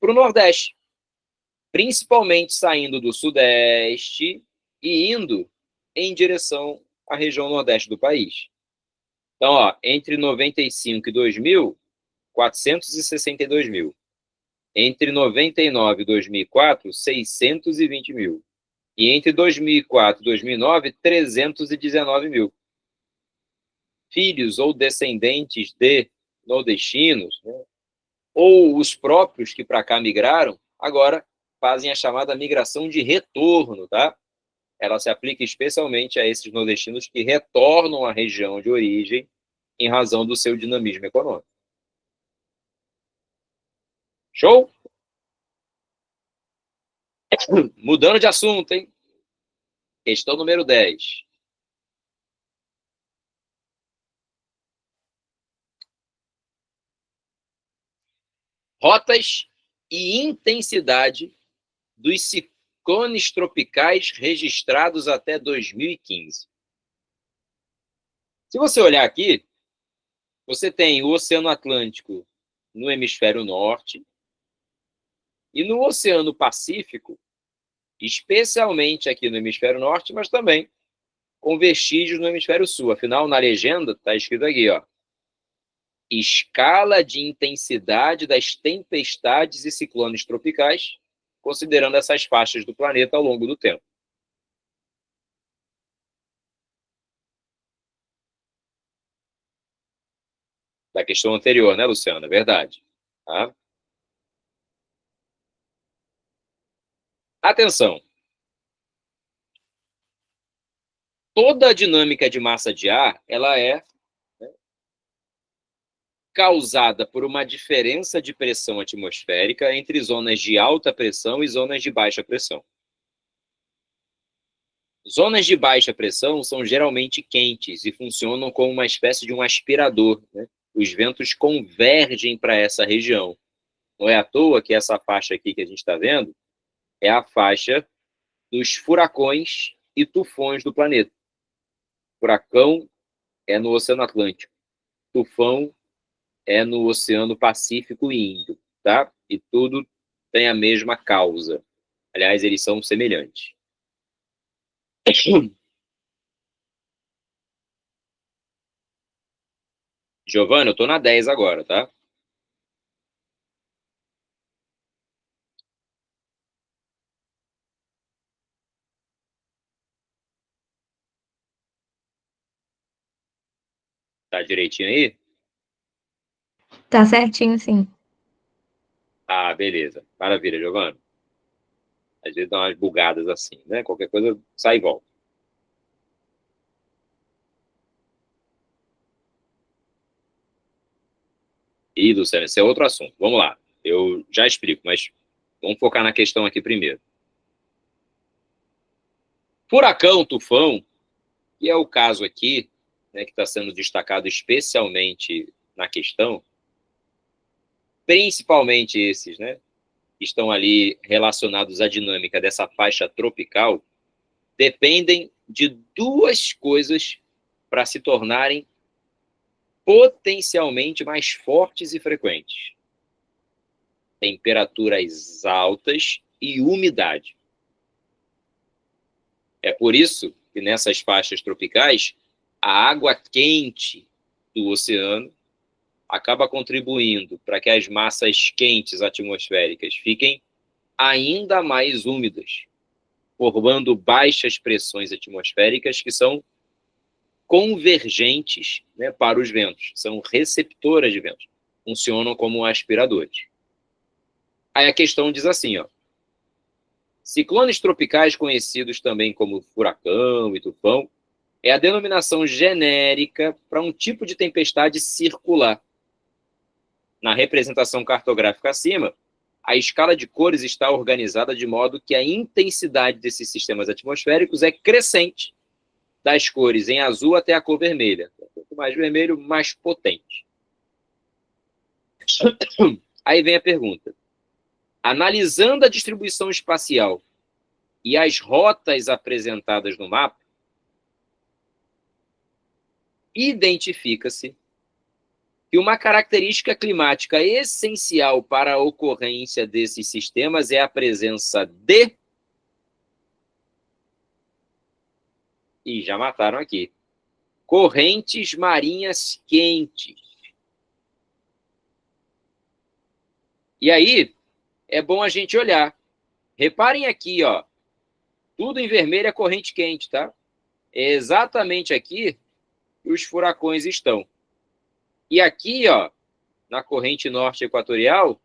para o Nordeste, principalmente saindo do Sudeste e indo em direção à região Nordeste do país. Então, ó, entre 95 e 2000, 462 mil. Entre 99 e 2004, 620 mil. E entre 2004 e 2009, 319 mil. Filhos ou descendentes de nordestinos, né, ou os próprios que para cá migraram, agora fazem a chamada migração de retorno, tá? Ela se aplica especialmente a esses nordestinos que retornam à região de origem em razão do seu dinamismo econômico. Show? Mudando de assunto, hein? Questão número 10. Rotas e intensidade dos ciclones tropicais registrados até 2015. Se você olhar aqui, você tem o Oceano Atlântico no hemisfério norte e no Oceano Pacífico, especialmente aqui no hemisfério norte, mas também com vestígios no hemisfério sul. Afinal, na legenda está escrito aqui, ó, escala de intensidade das tempestades e ciclones tropicais, considerando essas faixas do planeta ao longo do tempo. Da questão anterior, né, Luciana? Verdade. Tá? Atenção. Toda a dinâmica de massa de ar, ela é, né, causada por uma diferença de pressão atmosférica entre zonas de alta pressão e zonas de baixa pressão. Zonas de baixa pressão são geralmente quentes e funcionam como uma espécie de um aspirador, né? Os ventos convergem para essa região. Não é à toa que essa faixa aqui que a gente está vendo é a faixa dos furacões e tufões do planeta. Furacão é no Oceano Atlântico. Tufão é no Oceano Pacífico e Índico, tá? E tudo tem a mesma causa. Aliás, eles são semelhantes. Giovana, eu tô na 10 agora, tá? Tá direitinho aí? Tá certinho, sim. Ah, beleza. Maravilha, Giovana. Às vezes dá umas bugadas assim, né? Qualquer coisa sai e volta. Ih, Luciano, esse é outro assunto. Vamos lá. Eu já explico, mas vamos focar na questão aqui primeiro. Furacão, tufão, que é o caso aqui, né, que está sendo destacado especialmente na questão, principalmente esses, né, estão ali relacionados à dinâmica dessa faixa tropical dependem de duas coisas para se tornarem potencialmente mais fortes e frequentes: temperaturas altas e umidade. É por isso que nessas faixas tropicais, a água quente do oceano acaba contribuindo para que as massas quentes atmosféricas fiquem ainda mais úmidas, formando baixas pressões atmosféricas que são convergentes, né, para os ventos, são receptoras de ventos, funcionam como aspiradores. Aí a questão diz assim, ó: ciclones tropicais, conhecidos também como furacão e tufão, é a denominação genérica para um tipo de tempestade circular. Na representação cartográfica acima, a escala de cores está organizada de modo que a intensidade desses sistemas atmosféricos é crescente, das cores em azul até a cor vermelha. Quanto mais vermelho, mais potente. Aí vem a pergunta: analisando a distribuição espacial e as rotas apresentadas no mapa, identifica-se que uma característica climática essencial para a ocorrência desses sistemas é a presença de... E já mataram aqui: correntes marinhas quentes. E aí, é bom a gente olhar. Reparem aqui, ó, tudo em vermelho é corrente quente, tá? É exatamente aqui que os furacões estão. E aqui, ó, na corrente norte equatorial,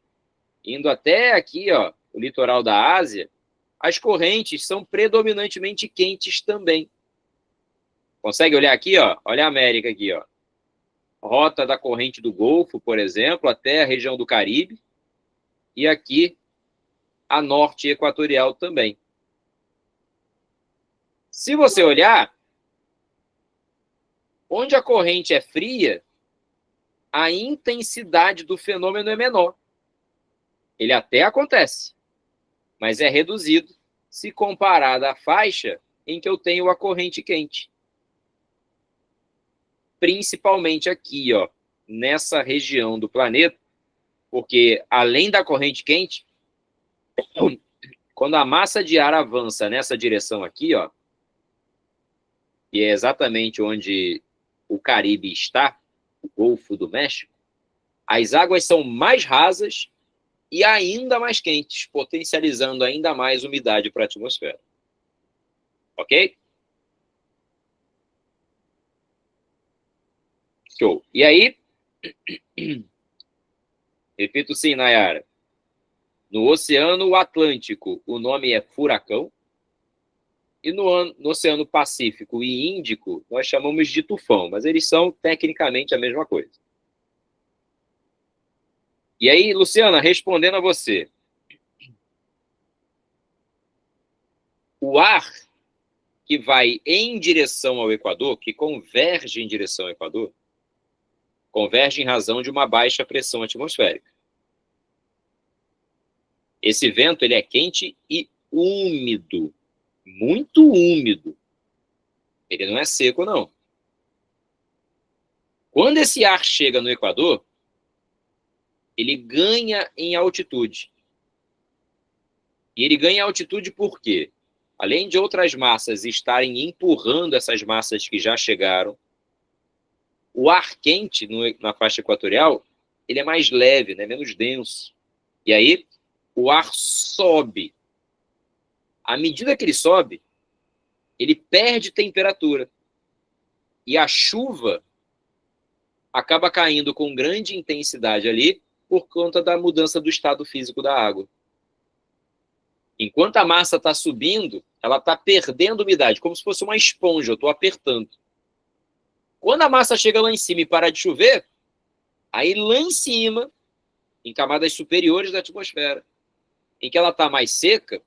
indo até aqui, ó, o litoral da Ásia, as correntes são predominantemente quentes também. Consegue olhar aqui, ó? Olha a América aqui, ó. Rota da corrente do Golfo, por exemplo, até a região do Caribe. E aqui, a norte equatorial também. Se você olhar, onde a corrente é fria, a intensidade do fenômeno é menor. Ele até acontece, mas é reduzido se comparado à faixa em que eu tenho a corrente quente. Principalmente aqui, ó, nessa região do planeta, porque além da corrente quente, quando a massa de ar avança nessa direção aqui, ó, e é exatamente onde o Caribe está, o Golfo do México, as águas são mais rasas e ainda mais quentes, potencializando ainda mais umidade para a atmosfera. Ok? Show. E aí, repito sim, Nayara, no Oceano Atlântico o nome é furacão, e no Oceano Pacífico e Índico nós chamamos de tufão, mas eles são tecnicamente a mesma coisa. E aí, Luciana, respondendo a você, o ar que vai em direção ao Equador, que converge em direção ao Equador, converge em razão de uma baixa pressão atmosférica. Esse vento ele é quente e úmido, muito úmido. Ele não é seco, não. Quando esse ar chega no Equador, ele ganha em altitude. E ele ganha altitude por quê? Além de outras massas estarem empurrando essas massas que já chegaram, o ar quente na faixa equatorial, ele é mais leve, né? Menos denso. E aí, o ar sobe. À medida que ele sobe, ele perde temperatura. E a chuva acaba caindo com grande intensidade ali por conta da mudança do estado físico da água. Enquanto a massa está subindo, ela está perdendo umidade, como se fosse uma esponja, eu estou apertando. Quando a massa chega lá em cima e para de chover, aí lá em cima, em camadas superiores da atmosfera, em que ela está mais seca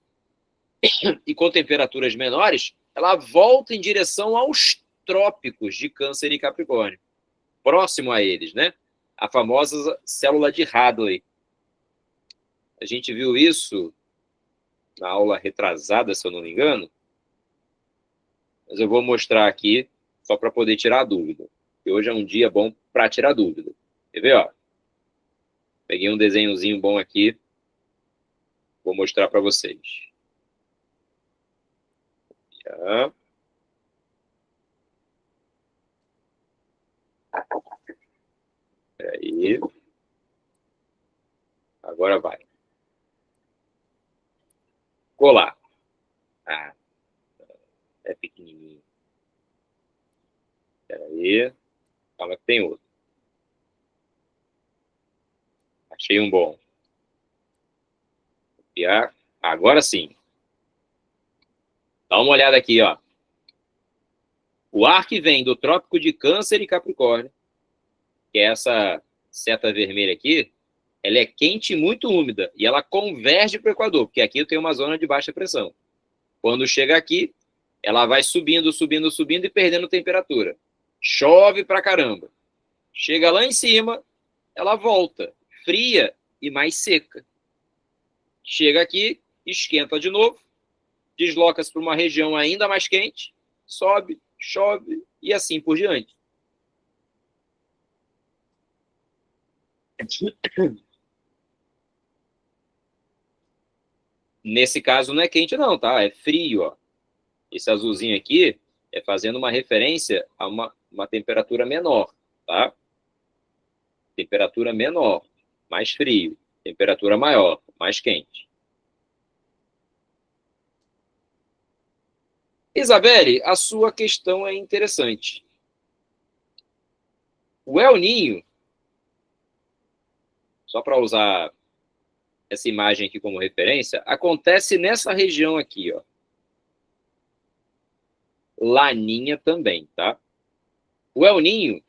e com temperaturas menores, ela volta em direção aos trópicos de Câncer e Capricórnio, próximo a eles, né? A famosa célula de Hadley. A gente viu isso na aula retrasada, se eu não me engano. Mas eu vou mostrar aqui só para poder tirar a dúvida. E hoje é um dia bom para tirar dúvida. Quer ver, ó? Peguei um desenhozinho bom aqui. Vou mostrar para vocês. Tá. Aí. Agora vai. Colar. Ah, é pequenininho. Espera aí. Calma que tem outro. Achei um bom. Copiar. Agora sim. Dá uma olhada aqui, ó. O ar que vem do Trópico de Câncer e Capricórnio, que é essa seta vermelha aqui, ela é quente e muito úmida, e ela converge para o Equador, porque aqui eu tenho uma zona de baixa pressão. Quando chega aqui, ela vai subindo, subindo, subindo e perdendo temperatura. Chove pra caramba. Chega lá em cima, ela volta, fria e mais seca. Chega aqui, esquenta de novo, desloca-se para uma região ainda mais quente, sobe, chove e assim por diante. Nesse caso não é quente não, tá? É frio, ó. Esse azulzinho aqui é fazendo uma referência a uma temperatura menor, tá? Temperatura menor, mais frio. Temperatura maior, mais quente. Isabelle, a sua questão é interessante. O El Niño, só para usar essa imagem aqui como referência, acontece nessa região aqui, ó. Laninha também, tá? O El Niño,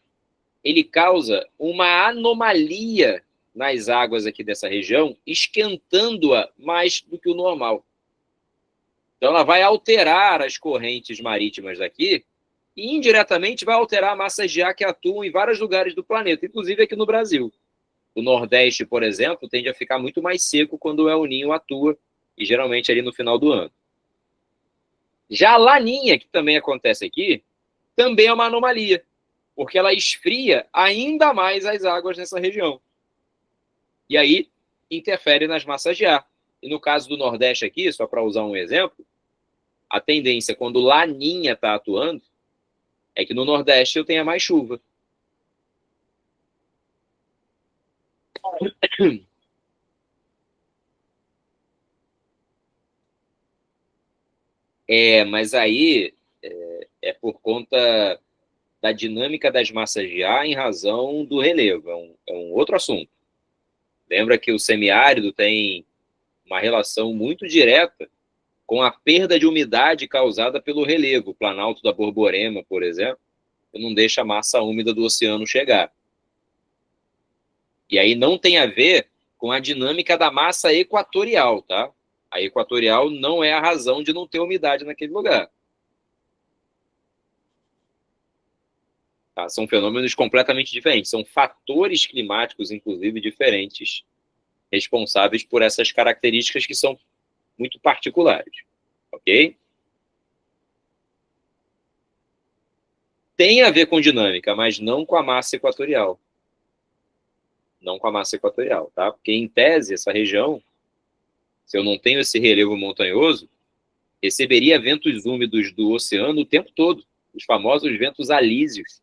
ele causa uma anomalia nas águas aqui dessa região, esquentando-a mais do que o normal. Então, ela vai alterar as correntes marítimas daqui e, indiretamente, vai alterar massas de ar que atuam em vários lugares do planeta, inclusive aqui no Brasil. O Nordeste, por exemplo, tende a ficar muito mais seco quando o El Niño atua, e geralmente ali no final do ano. Já a Laninha, que também acontece aqui, também é uma anomalia, porque ela esfria ainda mais as águas nessa região. E aí interfere nas massas de ar. E no caso do Nordeste aqui, só para usar um exemplo, a tendência quando Laninha está atuando é que no Nordeste eu tenha mais chuva. Mas aí é por conta da dinâmica das massas de ar em razão do relevo. É um outro assunto. Lembra que o semiárido tem uma relação muito direta com a perda de umidade causada pelo relevo. O Planalto da Borborema, por exemplo, não deixa a massa úmida do oceano chegar. E aí não tem a ver com a dinâmica da massa equatorial, tá? A equatorial não é a razão de não ter umidade naquele lugar. Tá? São fenômenos completamente diferentes, são fatores climáticos, inclusive, diferentes, responsáveis por essas características que são muito particulares, ok? Tem a ver com dinâmica, mas não com a massa equatorial. Não com a massa equatorial, tá? Porque, em tese, essa região, se eu não tenho esse relevo montanhoso, receberia ventos úmidos do oceano o tempo todo, os famosos ventos alísios,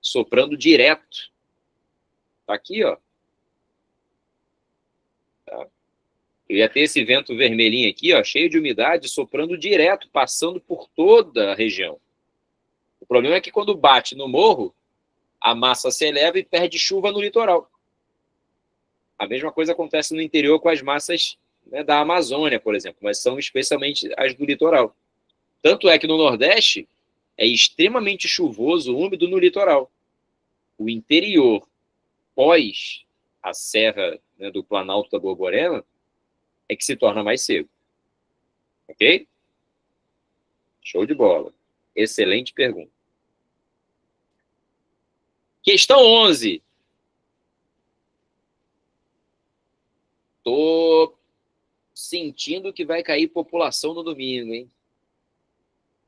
soprando direto. Tá aqui, ó. Tá? Eu ia ter esse vento vermelhinho aqui, ó, cheio de umidade, soprando direto, passando por toda a região. O problema é que quando bate no morro, a massa se eleva e perde chuva no litoral. A mesma coisa acontece no interior com as massas, né, da Amazônia, por exemplo, mas são especialmente as do litoral. Tanto é que no Nordeste é extremamente chuvoso, úmido no litoral. O interior, pós a serra, né, do Planalto da Borborema, é que se torna mais seco. Ok? Show de bola. Excelente pergunta. Questão 11. Tô sentindo que vai cair população no domingo, hein?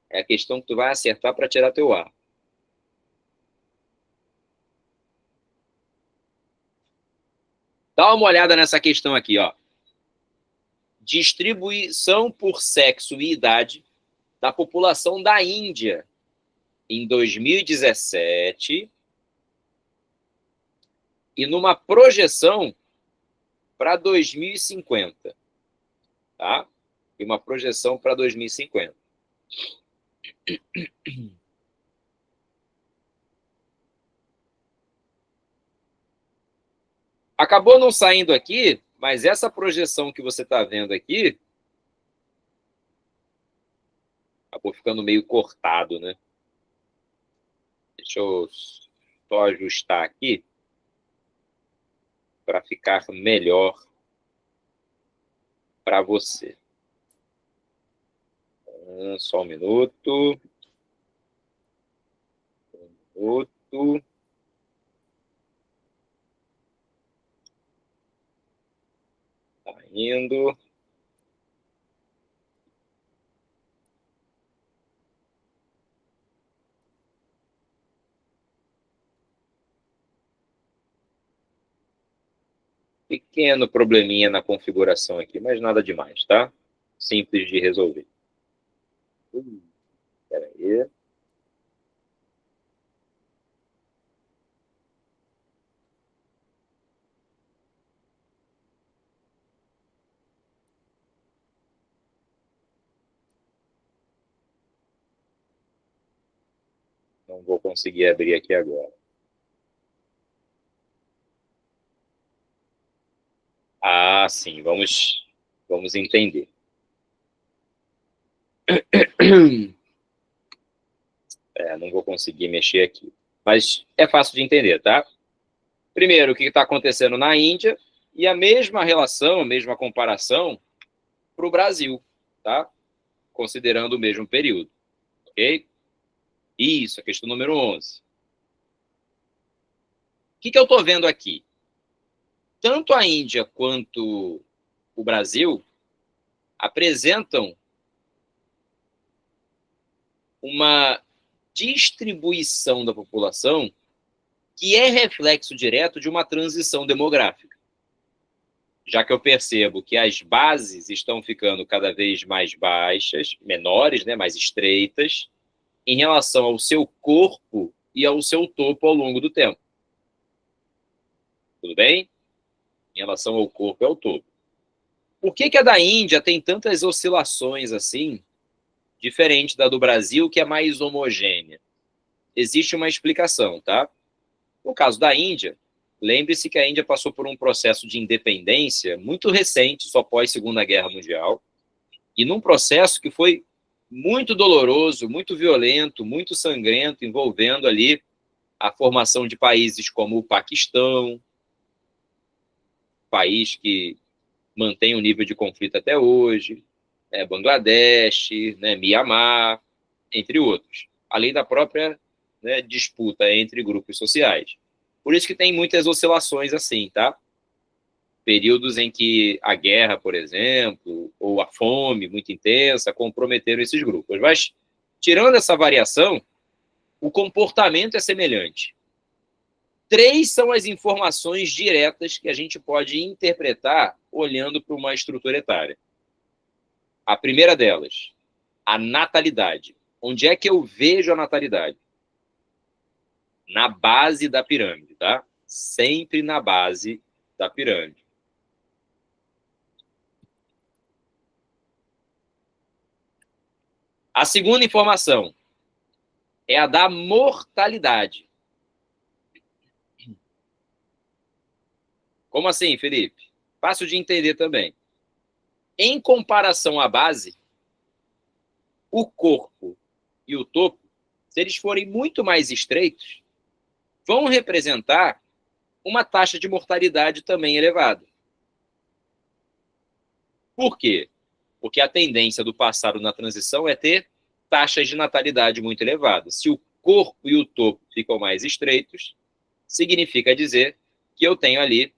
É a questão que tu vai acertar para tirar teu ar. Dá uma olhada nessa questão aqui, ó. Distribuição por sexo e idade da população da Índia em 2017 e numa projeção para 2050, tá? E uma projeção para 2050. Acabou não saindo aqui, mas essa projeção que você está vendo aqui acabou ficando meio cortado, né? Deixa eu só ajustar aqui para ficar melhor para você. Só um minuto. Um minuto. Tá indo. Pequeno probleminha na configuração aqui, mas nada demais, tá? Simples de resolver. Espera aí. Não vou conseguir abrir aqui agora. Ah, sim, vamos entender. Não vou conseguir mexer aqui. Mas é fácil de entender, tá? Primeiro, o que está acontecendo na Índia e a mesma relação, a mesma comparação para o Brasil, tá? Considerando o mesmo período, ok? Isso, a questão número 11. O que eu estou vendo aqui? Tanto a Índia quanto o Brasil apresentam uma distribuição da população que é reflexo direto de uma transição demográfica. Já que eu percebo que as bases estão ficando cada vez mais baixas, menores, né, mais estreitas, em relação ao seu corpo e ao seu topo ao longo do tempo. Tudo bem? Em relação ao corpo e ao topo. Por que a da Índia tem tantas oscilações assim, diferente da do Brasil, que é mais homogênea? Existe uma explicação, tá? No caso da Índia, lembre-se que a Índia passou por um processo de independência muito recente, só pós Segunda Guerra Mundial, e num processo que foi muito doloroso, muito violento, muito sangrento, envolvendo ali a formação de países como o Paquistão, país que mantém o nível de conflito até hoje, Bangladesh, Mianmar, entre outros, além da própria disputa entre grupos sociais. Por isso que tem muitas oscilações assim, tá? Períodos em que a guerra, por exemplo, ou a fome muito intensa comprometeram esses grupos. Mas, tirando essa variação, o comportamento é semelhante. 3 são as informações diretas que a gente pode interpretar olhando para uma estrutura etária. A primeira delas, a natalidade. Onde é que eu vejo a natalidade? Na base da pirâmide, tá? Sempre na base da pirâmide. A segunda informação é a da mortalidade. Como assim, Felipe? Fácil de entender também. Em comparação à base, o corpo e o topo, se eles forem muito mais estreitos, vão representar uma taxa de mortalidade também elevada. Por quê? Porque a tendência do passado na transição é ter taxas de natalidade muito elevadas. Se o corpo e o topo ficam mais estreitos, significa dizer que eu tenho ali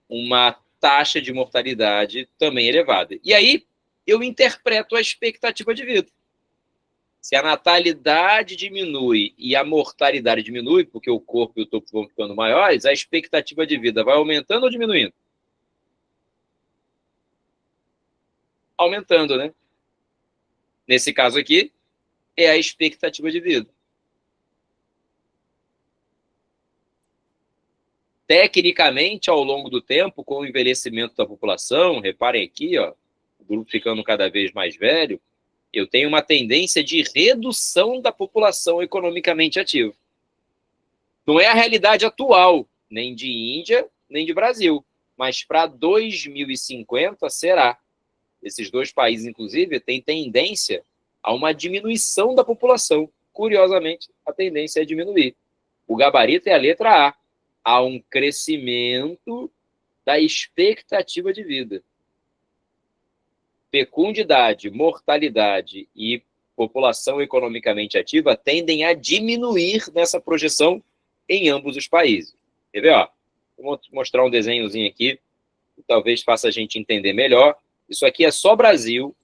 uma taxa de mortalidade também elevada. E aí eu interpreto a expectativa de vida. Se a natalidade diminui e a mortalidade diminui, porque o corpo e o topo vão ficando maiores, a expectativa de vida vai aumentando ou diminuindo? Aumentando, né? Nesse caso aqui, é a expectativa de vida. Tecnicamente, ao longo do tempo, com o envelhecimento da população, reparem aqui, ó, o grupo ficando cada vez mais velho, eu tenho uma tendência de redução da população economicamente ativa. Não é a realidade atual, nem de Índia, nem de Brasil, mas para 2050 será. Esses dois países, inclusive, têm tendência a uma diminuição da população. Curiosamente, a tendência é diminuir. O gabarito é a letra A. Há um crescimento da expectativa de vida. Fecundidade, mortalidade e população economicamente ativa tendem a diminuir nessa projeção em ambos os países. Quer ver? Ó? Vou mostrar um desenhozinho aqui, que talvez faça a gente entender melhor. Isso aqui é só Brasil.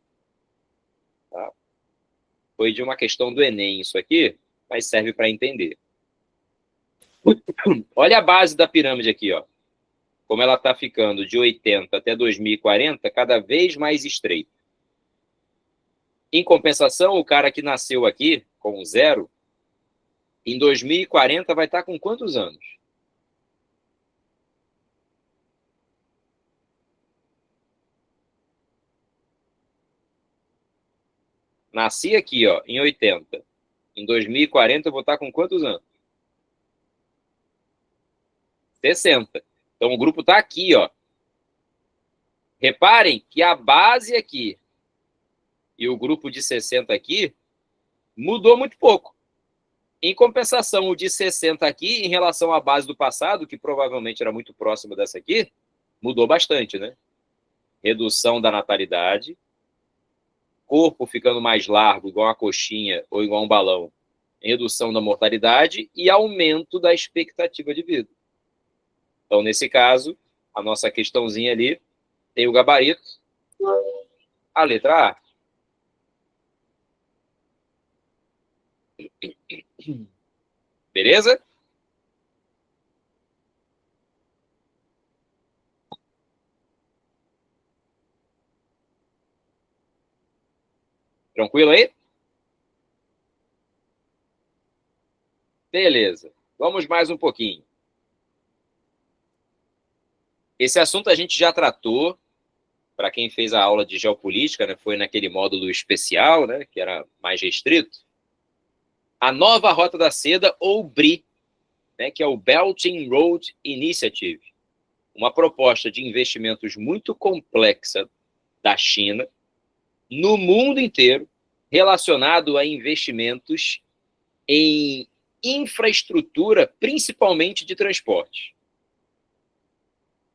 Tá? Foi de uma questão do Enem isso aqui, mas serve para entender. Olha a base da pirâmide aqui, ó. Como ela está ficando de 80 até 2040, cada vez mais estreita. Em compensação, o cara que nasceu aqui, com 0, em 2040 vai estar com quantos anos? Nasci aqui, ó, em 80. Em 2040 eu vou estar com quantos anos? 60. Então o grupo está aqui, ó. Reparem que a base aqui e o grupo de 60 aqui mudou muito pouco. Em compensação, o de 60 aqui, em relação à base do passado, que provavelmente era muito próximo dessa aqui, mudou bastante, né? Redução da natalidade, corpo ficando mais largo, igual uma coxinha ou igual um balão, redução da mortalidade e aumento da expectativa de vida. Então, nesse caso, a nossa questãozinha ali tem o gabarito, a letra A. Beleza? Tranquilo aí? Beleza. Vamos mais um pouquinho. Esse assunto a gente já tratou, para quem fez a aula de geopolítica, né, foi naquele módulo especial, né, que era mais restrito. A nova Rota da Seda, ou BRI, né, que é o Belt and Road Initiative, uma proposta de investimentos muito complexa da China, no mundo inteiro, relacionado a investimentos em infraestrutura, principalmente de transporte.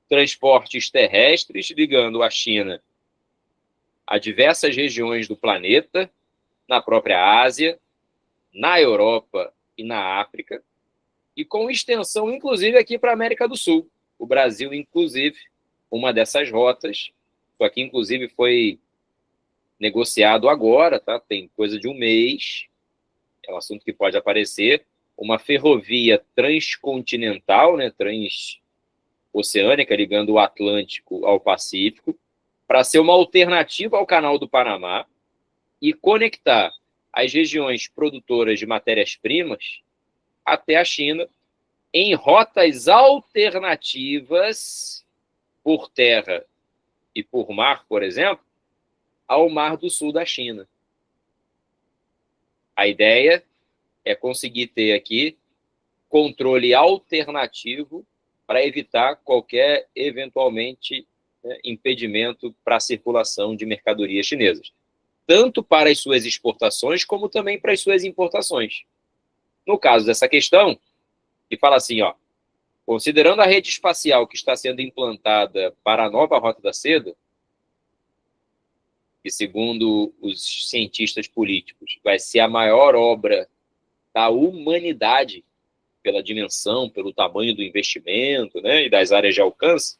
Transportes terrestres ligando a China a diversas regiões do planeta, na própria Ásia, na Europa e na África, e com extensão, inclusive, aqui para a América do Sul. O Brasil, inclusive, uma dessas rotas. Isso aqui, inclusive, foi negociado agora, tá? Tem coisa de um mês. É um assunto que pode aparecer. Uma ferrovia transcontinental, né? Transoceânica, ligando o Atlântico ao Pacífico, para ser uma alternativa ao Canal do Panamá e conectar as regiões produtoras de matérias-primas até a China, em rotas alternativas por terra e por mar, por exemplo, ao Mar do Sul da China. A ideia é conseguir ter aqui controle alternativo para evitar qualquer, eventualmente, impedimento para a circulação de mercadorias chinesas, tanto para as suas exportações, como também para as suas importações. No caso dessa questão, que fala assim, ó, considerando a rede espacial que está sendo implantada para a nova Rota da Seda, que segundo os cientistas políticos vai ser a maior obra da humanidade pela dimensão, pelo tamanho do investimento, né, e das áreas de alcance,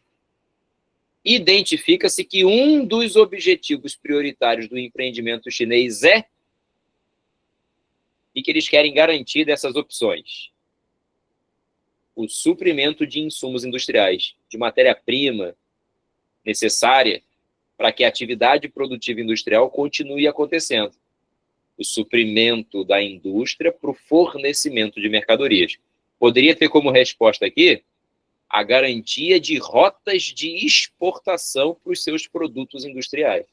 identifica-se que um dos objetivos prioritários do empreendimento chinês e que eles querem garantir dessas opções: o suprimento de insumos industriais, de matéria-prima necessária para que a atividade produtiva industrial continue acontecendo. O suprimento da indústria para o fornecimento de mercadorias. Poderia ter como resposta aqui a garantia de rotas de exportação para os seus produtos industriais.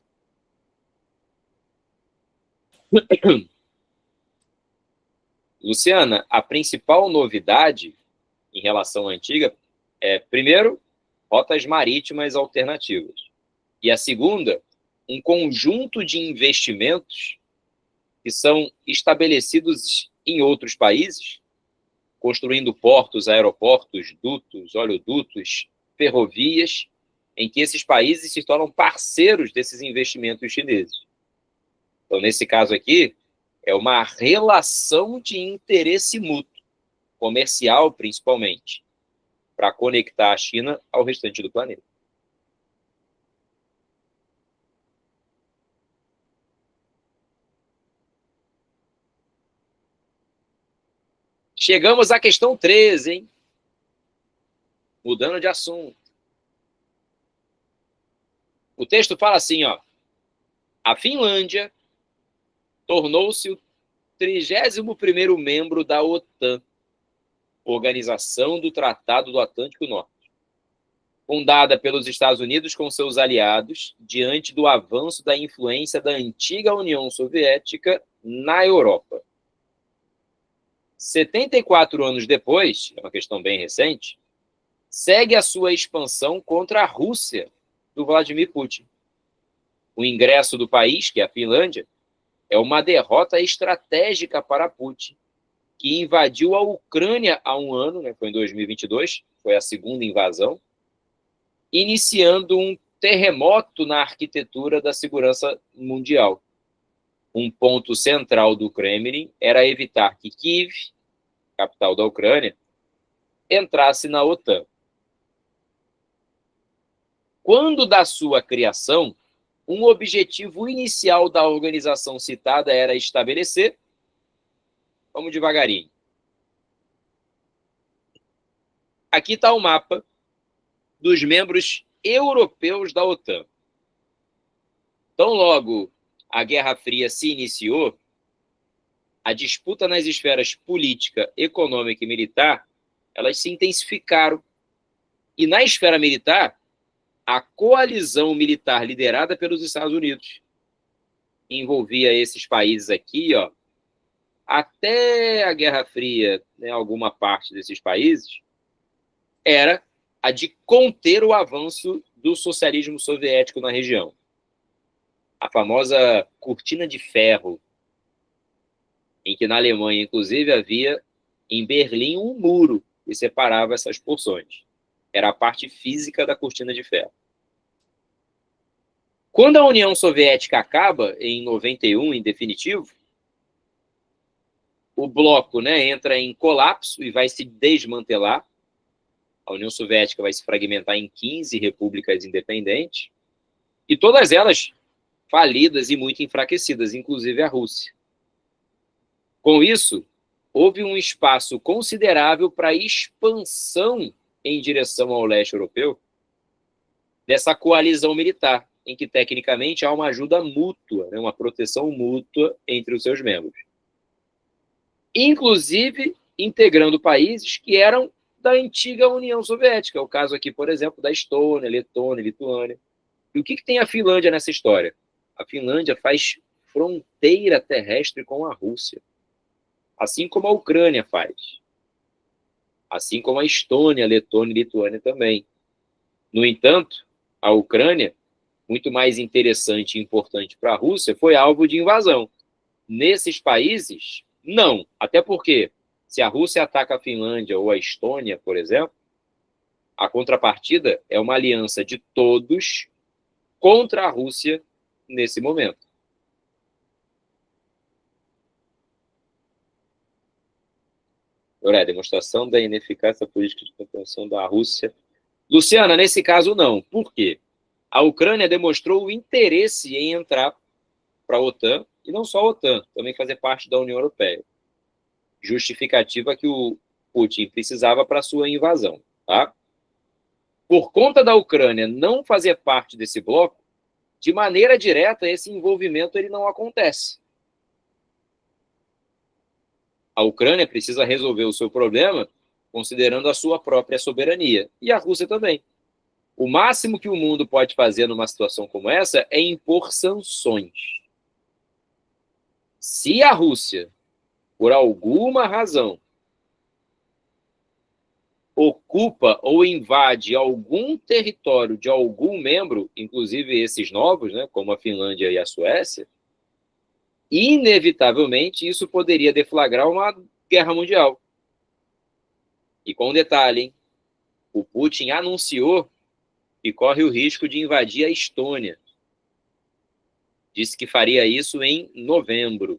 Luciana, a principal novidade em relação à antiga é, primeiro, rotas marítimas alternativas. E a segunda, um conjunto de investimentos que são estabelecidos em outros países, construindo portos, aeroportos, dutos, oleodutos, ferrovias, em que esses países se tornam parceiros desses investimentos chineses. Então, nesse caso aqui, é uma relação de interesse mútuo, comercial principalmente, para conectar a China ao restante do planeta. Chegamos à questão 13, hein? Mudando de assunto. O texto fala assim, ó. A Finlândia tornou-se o 31º membro da OTAN, Organização do Tratado do Atlântico Norte, fundada pelos Estados Unidos com seus aliados diante do avanço da influência da antiga União Soviética na Europa. 74 anos depois, é uma questão bem recente, segue a sua expansão contra a Rússia do Vladimir Putin. O ingresso do país, que é a Finlândia, é uma derrota estratégica para Putin, que invadiu a Ucrânia há um ano, né, foi em 2022, foi a segunda invasão, iniciando um terremoto na arquitetura da segurança mundial. Um ponto central do Kremlin era evitar que Kiev, capital da Ucrânia, entrasse na OTAN. Quando da sua criação, um objetivo inicial da organização citada era estabelecer, vamos devagarinho. Aqui está o mapa dos membros europeus da OTAN. Então, logo a Guerra Fria se iniciou, a disputa nas esferas política, econômica e militar, elas se intensificaram. E na esfera militar, a coalizão militar liderada pelos Estados Unidos envolvia esses países aqui, ó, até a Guerra Fria, né, alguma parte desses países, era a de conter o avanço do socialismo soviético na região. A famosa cortina de ferro, em que na Alemanha, inclusive, havia em Berlim um muro que separava essas porções. Era a parte física da cortina de ferro. Quando a União Soviética acaba, em 91, em definitivo, o bloco, né, entra em colapso e vai se desmantelar. A União Soviética vai se fragmentar em 15 repúblicas independentes, e todas elas falidas e muito enfraquecidas, inclusive a Rússia. Com isso, houve um espaço considerável para expansão em direção ao leste europeu dessa coalizão militar, em que tecnicamente há uma ajuda mútua, né, uma proteção mútua entre os seus membros. Inclusive integrando países que eram da antiga União Soviética, o caso aqui, por exemplo, da Estônia, Letônia, Lituânia. E o que tem a Finlândia nessa história? A Finlândia faz fronteira terrestre com a Rússia, assim como a Ucrânia faz, assim como a Estônia, Letônia e Lituânia também. No entanto, a Ucrânia, muito mais interessante e importante para a Rússia, foi alvo de invasão. Nesses países, não. Até porque, se a Rússia ataca a Finlândia ou a Estônia, por exemplo, a contrapartida é uma aliança de todos contra a Rússia nesse momento. Olha, demonstração da ineficácia política de contenção da Rússia. Luciana, nesse caso, não. Por quê? A Ucrânia demonstrou o interesse em entrar para a OTAN, e não só a OTAN, também fazer parte da União Europeia. Justificativa que o Putin precisava para sua invasão. Tá? Por conta da Ucrânia não fazer parte desse bloco, de maneira direta, esse envolvimento ele não acontece. A Ucrânia precisa resolver o seu problema considerando a sua própria soberania, e a Rússia também. O máximo que o mundo pode fazer numa situação como essa é impor sanções. Se a Rússia, por alguma razão, ocupa ou invade algum território de algum membro, inclusive esses novos, né, como a Finlândia e a Suécia, inevitavelmente isso poderia deflagrar uma guerra mundial. E com um detalhe, hein? O Putin anunciou que corre o risco de invadir a Estônia. Disse que faria isso em novembro,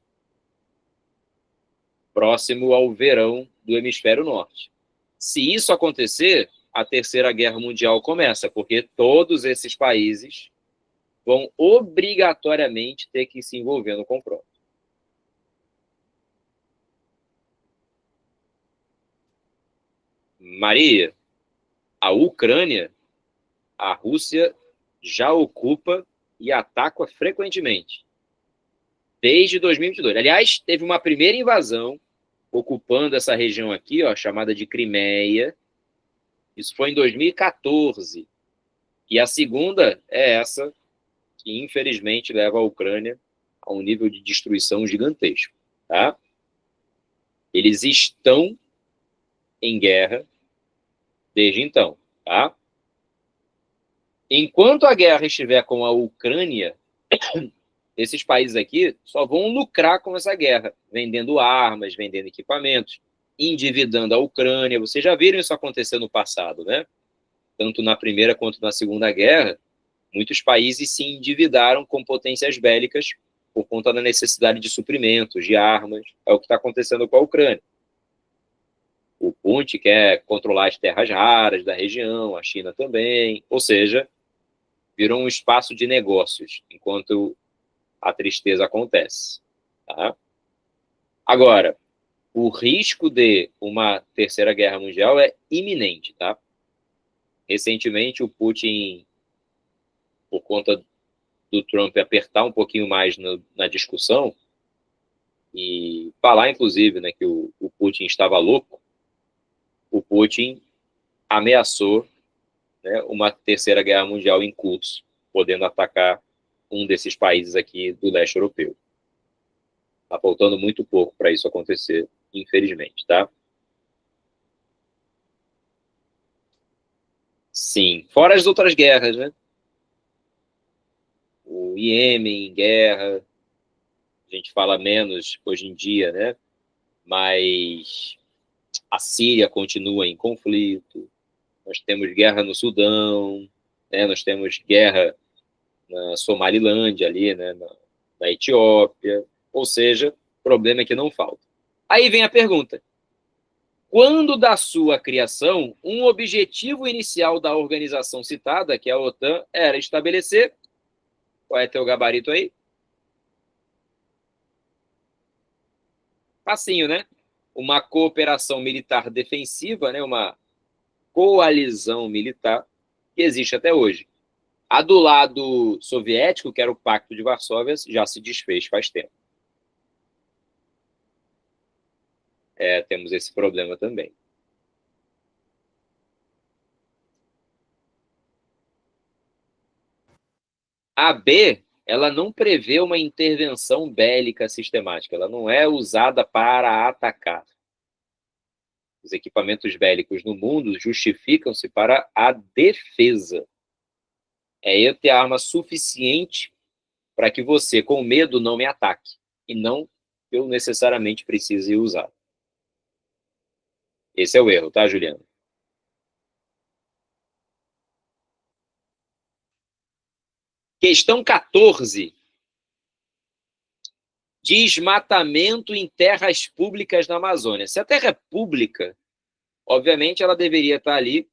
próximo ao verão do hemisfério norte. Se isso acontecer, a Terceira Guerra Mundial começa, porque todos esses países vão obrigatoriamente ter que se envolver no confronto. Maria, a Ucrânia, a Rússia já ocupa e ataca frequentemente, desde 2022. Aliás, teve uma primeira invasão ocupando essa região aqui, ó, chamada de Crimeia. Isso foi em 2014. E a segunda é essa, que infelizmente leva a Ucrânia a um nível de destruição gigantesco. Tá? Eles estão em guerra desde então. Tá? Enquanto a guerra estiver com a Ucrânia, esses países aqui só vão lucrar com essa guerra, vendendo armas, vendendo equipamentos, endividando a Ucrânia. Vocês já viram isso acontecer no passado, né? Tanto na Primeira quanto na Segunda Guerra, muitos países se endividaram com potências bélicas por conta da necessidade de suprimentos, de armas. É o que está acontecendo com a Ucrânia. O Putin quer controlar as terras raras da região, a China também. Ou seja, virou um espaço de negócios, enquanto a tristeza acontece. Tá? Agora, o risco de uma terceira guerra mundial é iminente. Tá? Recentemente, o Putin, por conta do Trump apertar um pouquinho mais na discussão e falar, inclusive, né, que o Putin estava louco, o Putin ameaçou, né, uma terceira guerra mundial em curso, podendo atacar um desses países aqui do leste europeu. Está faltando muito pouco para isso acontecer, infelizmente, tá? Sim, fora as outras guerras, né? O Iêmen em guerra, a gente fala menos hoje em dia, né? Mas a Síria continua em conflito, nós temos guerra no Sudão, né? Nós temos guerra na Somalilândia ali, né? Na Etiópia, ou seja, problema é que não falta. Aí vem a pergunta: quando da sua criação, um objetivo inicial da organização citada, que é a OTAN, era estabelecer, qual é teu gabarito aí? Facinho, né? Uma cooperação militar defensiva, né? Uma coalizão militar que existe até hoje. A do lado soviético, que era o Pacto de Varsóvia, já se desfez faz tempo. Temos esse problema também. A B, ela não prevê uma intervenção bélica sistemática, ela não é usada para atacar. Os equipamentos bélicos no mundo justificam-se para a defesa. É eu ter arma suficiente para que você, com medo, não me ataque. E não eu necessariamente precise usar. Esse é o erro, tá, Juliana? Questão 14. Desmatamento em terras públicas na Amazônia. Se a terra é pública, obviamente ela deveria estar ali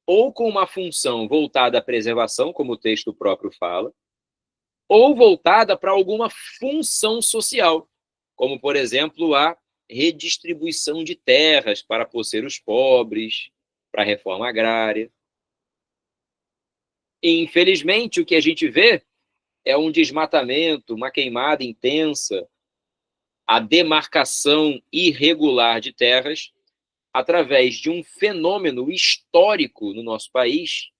ou com uma função voltada à preservação, como o texto próprio fala, ou voltada para alguma função social, como, por exemplo, a redistribuição de terras para possuir os pobres, para a reforma agrária. E, infelizmente, o que a gente vê é um desmatamento, uma queimada intensa, a demarcação irregular de terras através de um fenômeno histórico no nosso país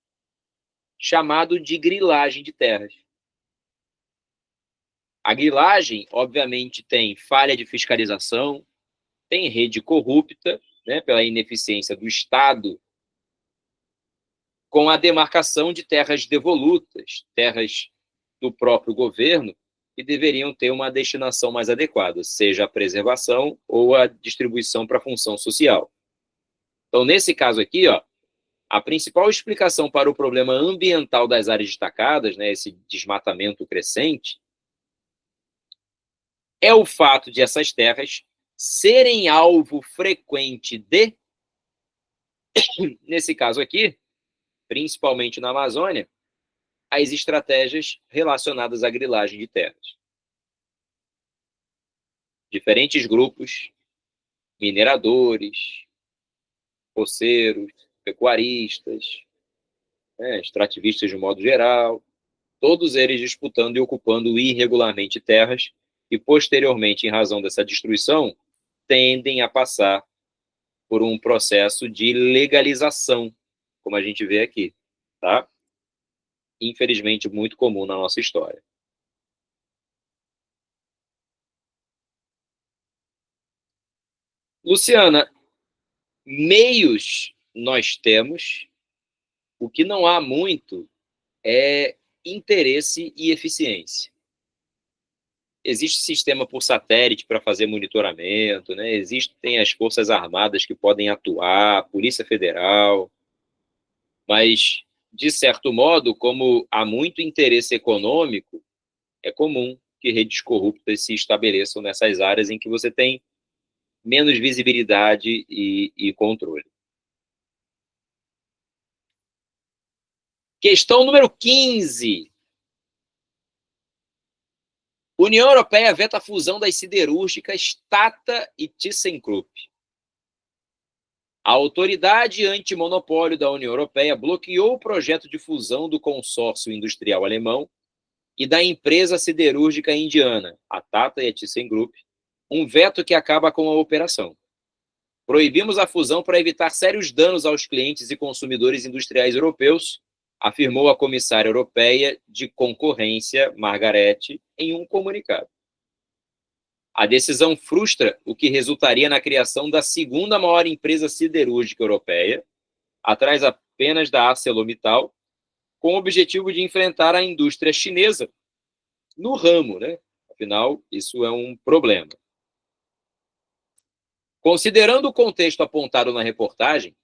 chamado de grilagem de terras. A grilagem, obviamente, tem falha de fiscalização, tem rede corrupta, né, pela ineficiência do Estado, com a demarcação de terras devolutas, terras do próprio governo, que deveriam ter uma destinação mais adequada, seja a preservação ou a distribuição para função social. Então, nesse caso aqui, ó, a principal explicação para o problema ambiental das áreas destacadas, né, esse desmatamento crescente, é o fato de essas terras serem alvo frequente de, nesse caso aqui, principalmente na Amazônia, as estratégias relacionadas à grilagem de terras. Diferentes grupos, mineradores, poceiros, pecuaristas, né, extrativistas de modo geral, todos eles disputando e ocupando irregularmente terras e, posteriormente, em razão dessa destruição, tendem a passar por um processo de legalização, como a gente vê aqui, tá? Infelizmente, muito comum na nossa história. Luciana, meios nós temos, o que não há muito é interesse e eficiência. Existe sistema por satélite para fazer monitoramento, né? Existem as Forças Armadas que podem atuar, a Polícia Federal, mas, de certo modo, como há muito interesse econômico, é comum que redes corruptas se estabeleçam nessas áreas em que você tem menos visibilidade e controle. Questão número 15. União Europeia veta a fusão das siderúrgicas Tata e ThyssenKrupp. A autoridade antimonopólio da União Europeia bloqueou o projeto de fusão do consórcio industrial alemão e da empresa siderúrgica indiana, a Tata e a ThyssenKrupp, um veto que acaba com a operação. Proibimos a fusão para evitar sérios danos aos clientes e consumidores industriais europeus, afirmou a comissária europeia de concorrência, Margrethe, em um comunicado. A decisão frustra o que resultaria na criação da segunda maior empresa siderúrgica europeia, atrás apenas da ArcelorMittal, com o objetivo de enfrentar a indústria chinesa no ramo, né? Afinal, isso é um problema. Considerando o contexto apontado na reportagem,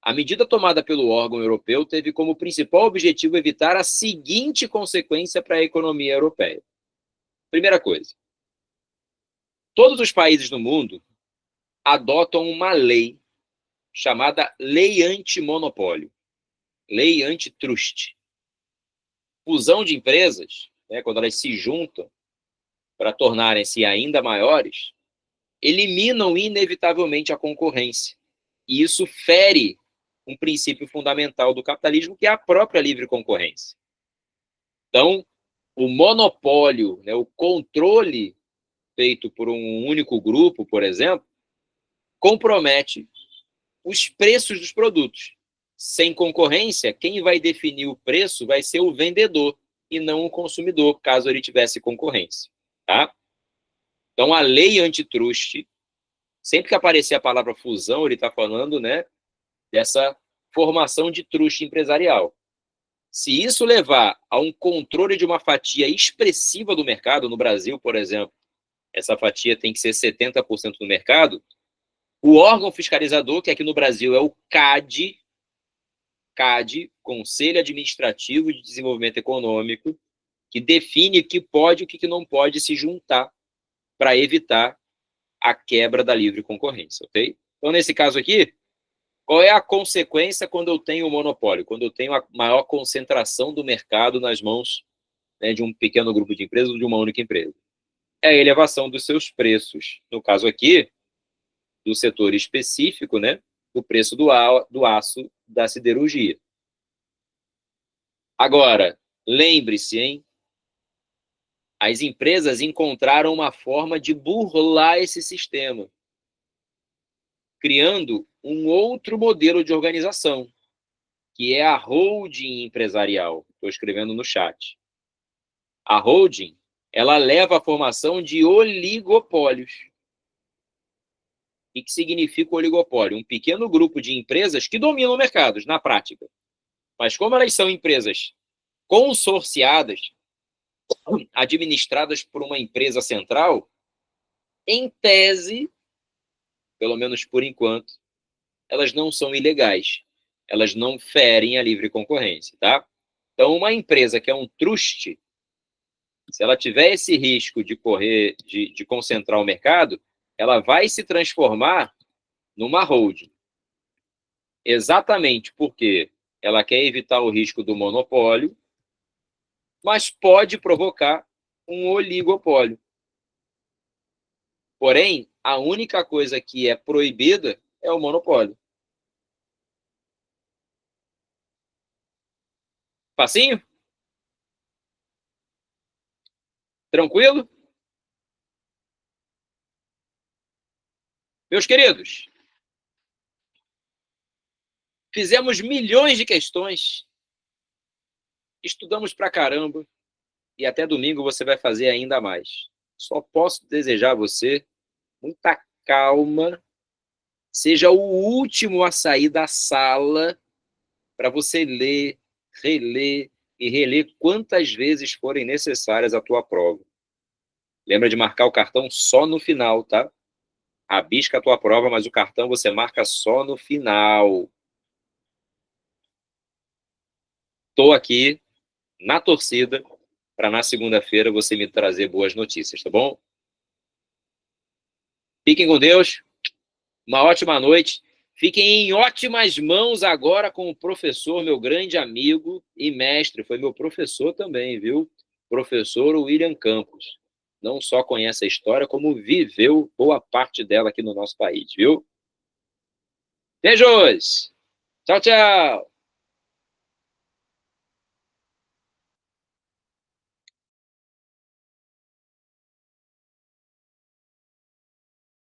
a medida tomada pelo órgão europeu teve como principal objetivo evitar a seguinte consequência para a economia europeia. Primeira coisa, todos os países do mundo adotam uma lei chamada Lei Antimonopólio, Lei Antitrust. Fusão de empresas, né, quando elas se juntam para tornarem-se ainda maiores, eliminam inevitavelmente a concorrência. E isso fere um princípio fundamental do capitalismo, que é a própria livre concorrência. Então, o monopólio, né, o controle feito por um único grupo, por exemplo, compromete os preços dos produtos. Sem concorrência, quem vai definir o preço vai ser o vendedor e não o consumidor, caso ele tivesse concorrência. Tá? Então, a lei antitrust, sempre que aparecer a palavra fusão, ele está falando, né, dessa formação de truste empresarial. Se isso levar a um controle de uma fatia expressiva do mercado, no Brasil, por exemplo, essa fatia tem que ser 70% do mercado, o órgão fiscalizador, que aqui no Brasil é o CAD, Conselho Administrativo de Desenvolvimento Econômico, que define o que pode e o que não pode se juntar para evitar a quebra da livre concorrência, ok? Então, nesse caso aqui, Qual é a consequência quando eu tenho o monopólio? Quando eu tenho a maior concentração do mercado nas mãos, né, de um pequeno grupo de empresas ou de uma única empresa? É a elevação dos seus preços. No caso aqui, do setor específico, né, do preço do aço da siderurgia. Agora, lembre-se, hein? As empresas encontraram uma forma de burlar esse sistema, criando um outro modelo de organização, que é a holding empresarial. Estou escrevendo no chat. A holding, ela leva à formação de oligopólios. O que significa oligopólio? Um pequeno grupo de empresas que dominam mercados, na prática. Mas como elas são empresas consorciadas, administradas por uma empresa central, em tese, pelo menos por enquanto, elas não são ilegais. Elas não ferem a livre concorrência, tá? Então, uma empresa que é um trust, se ela tiver esse risco de de concentrar o mercado, ela vai se transformar numa holding. Exatamente porque ela quer evitar o risco do monopólio, mas pode provocar um oligopólio. Porém, a única coisa que é proibida é o monopólio. Facinho? Tranquilo? Meus queridos, fizemos milhões de questões, estudamos pra caramba, e até domingo você vai fazer ainda mais. Só posso desejar a você muita calma, seja o último a sair da sala para você ler, reler e reler quantas vezes forem necessárias a tua prova. Lembra de marcar o cartão só no final, tá? Rabisca a tua prova, mas o cartão você marca só no final. Estou aqui na torcida para na segunda-feira você me trazer boas notícias, tá bom? Fiquem com Deus, uma ótima noite. Fiquem em ótimas mãos agora com o professor, meu grande amigo e mestre, foi meu professor também, viu? Professor William Campos. Não só conhece a história, como viveu boa parte dela aqui no nosso país, viu? Beijos! Tchau, tchau!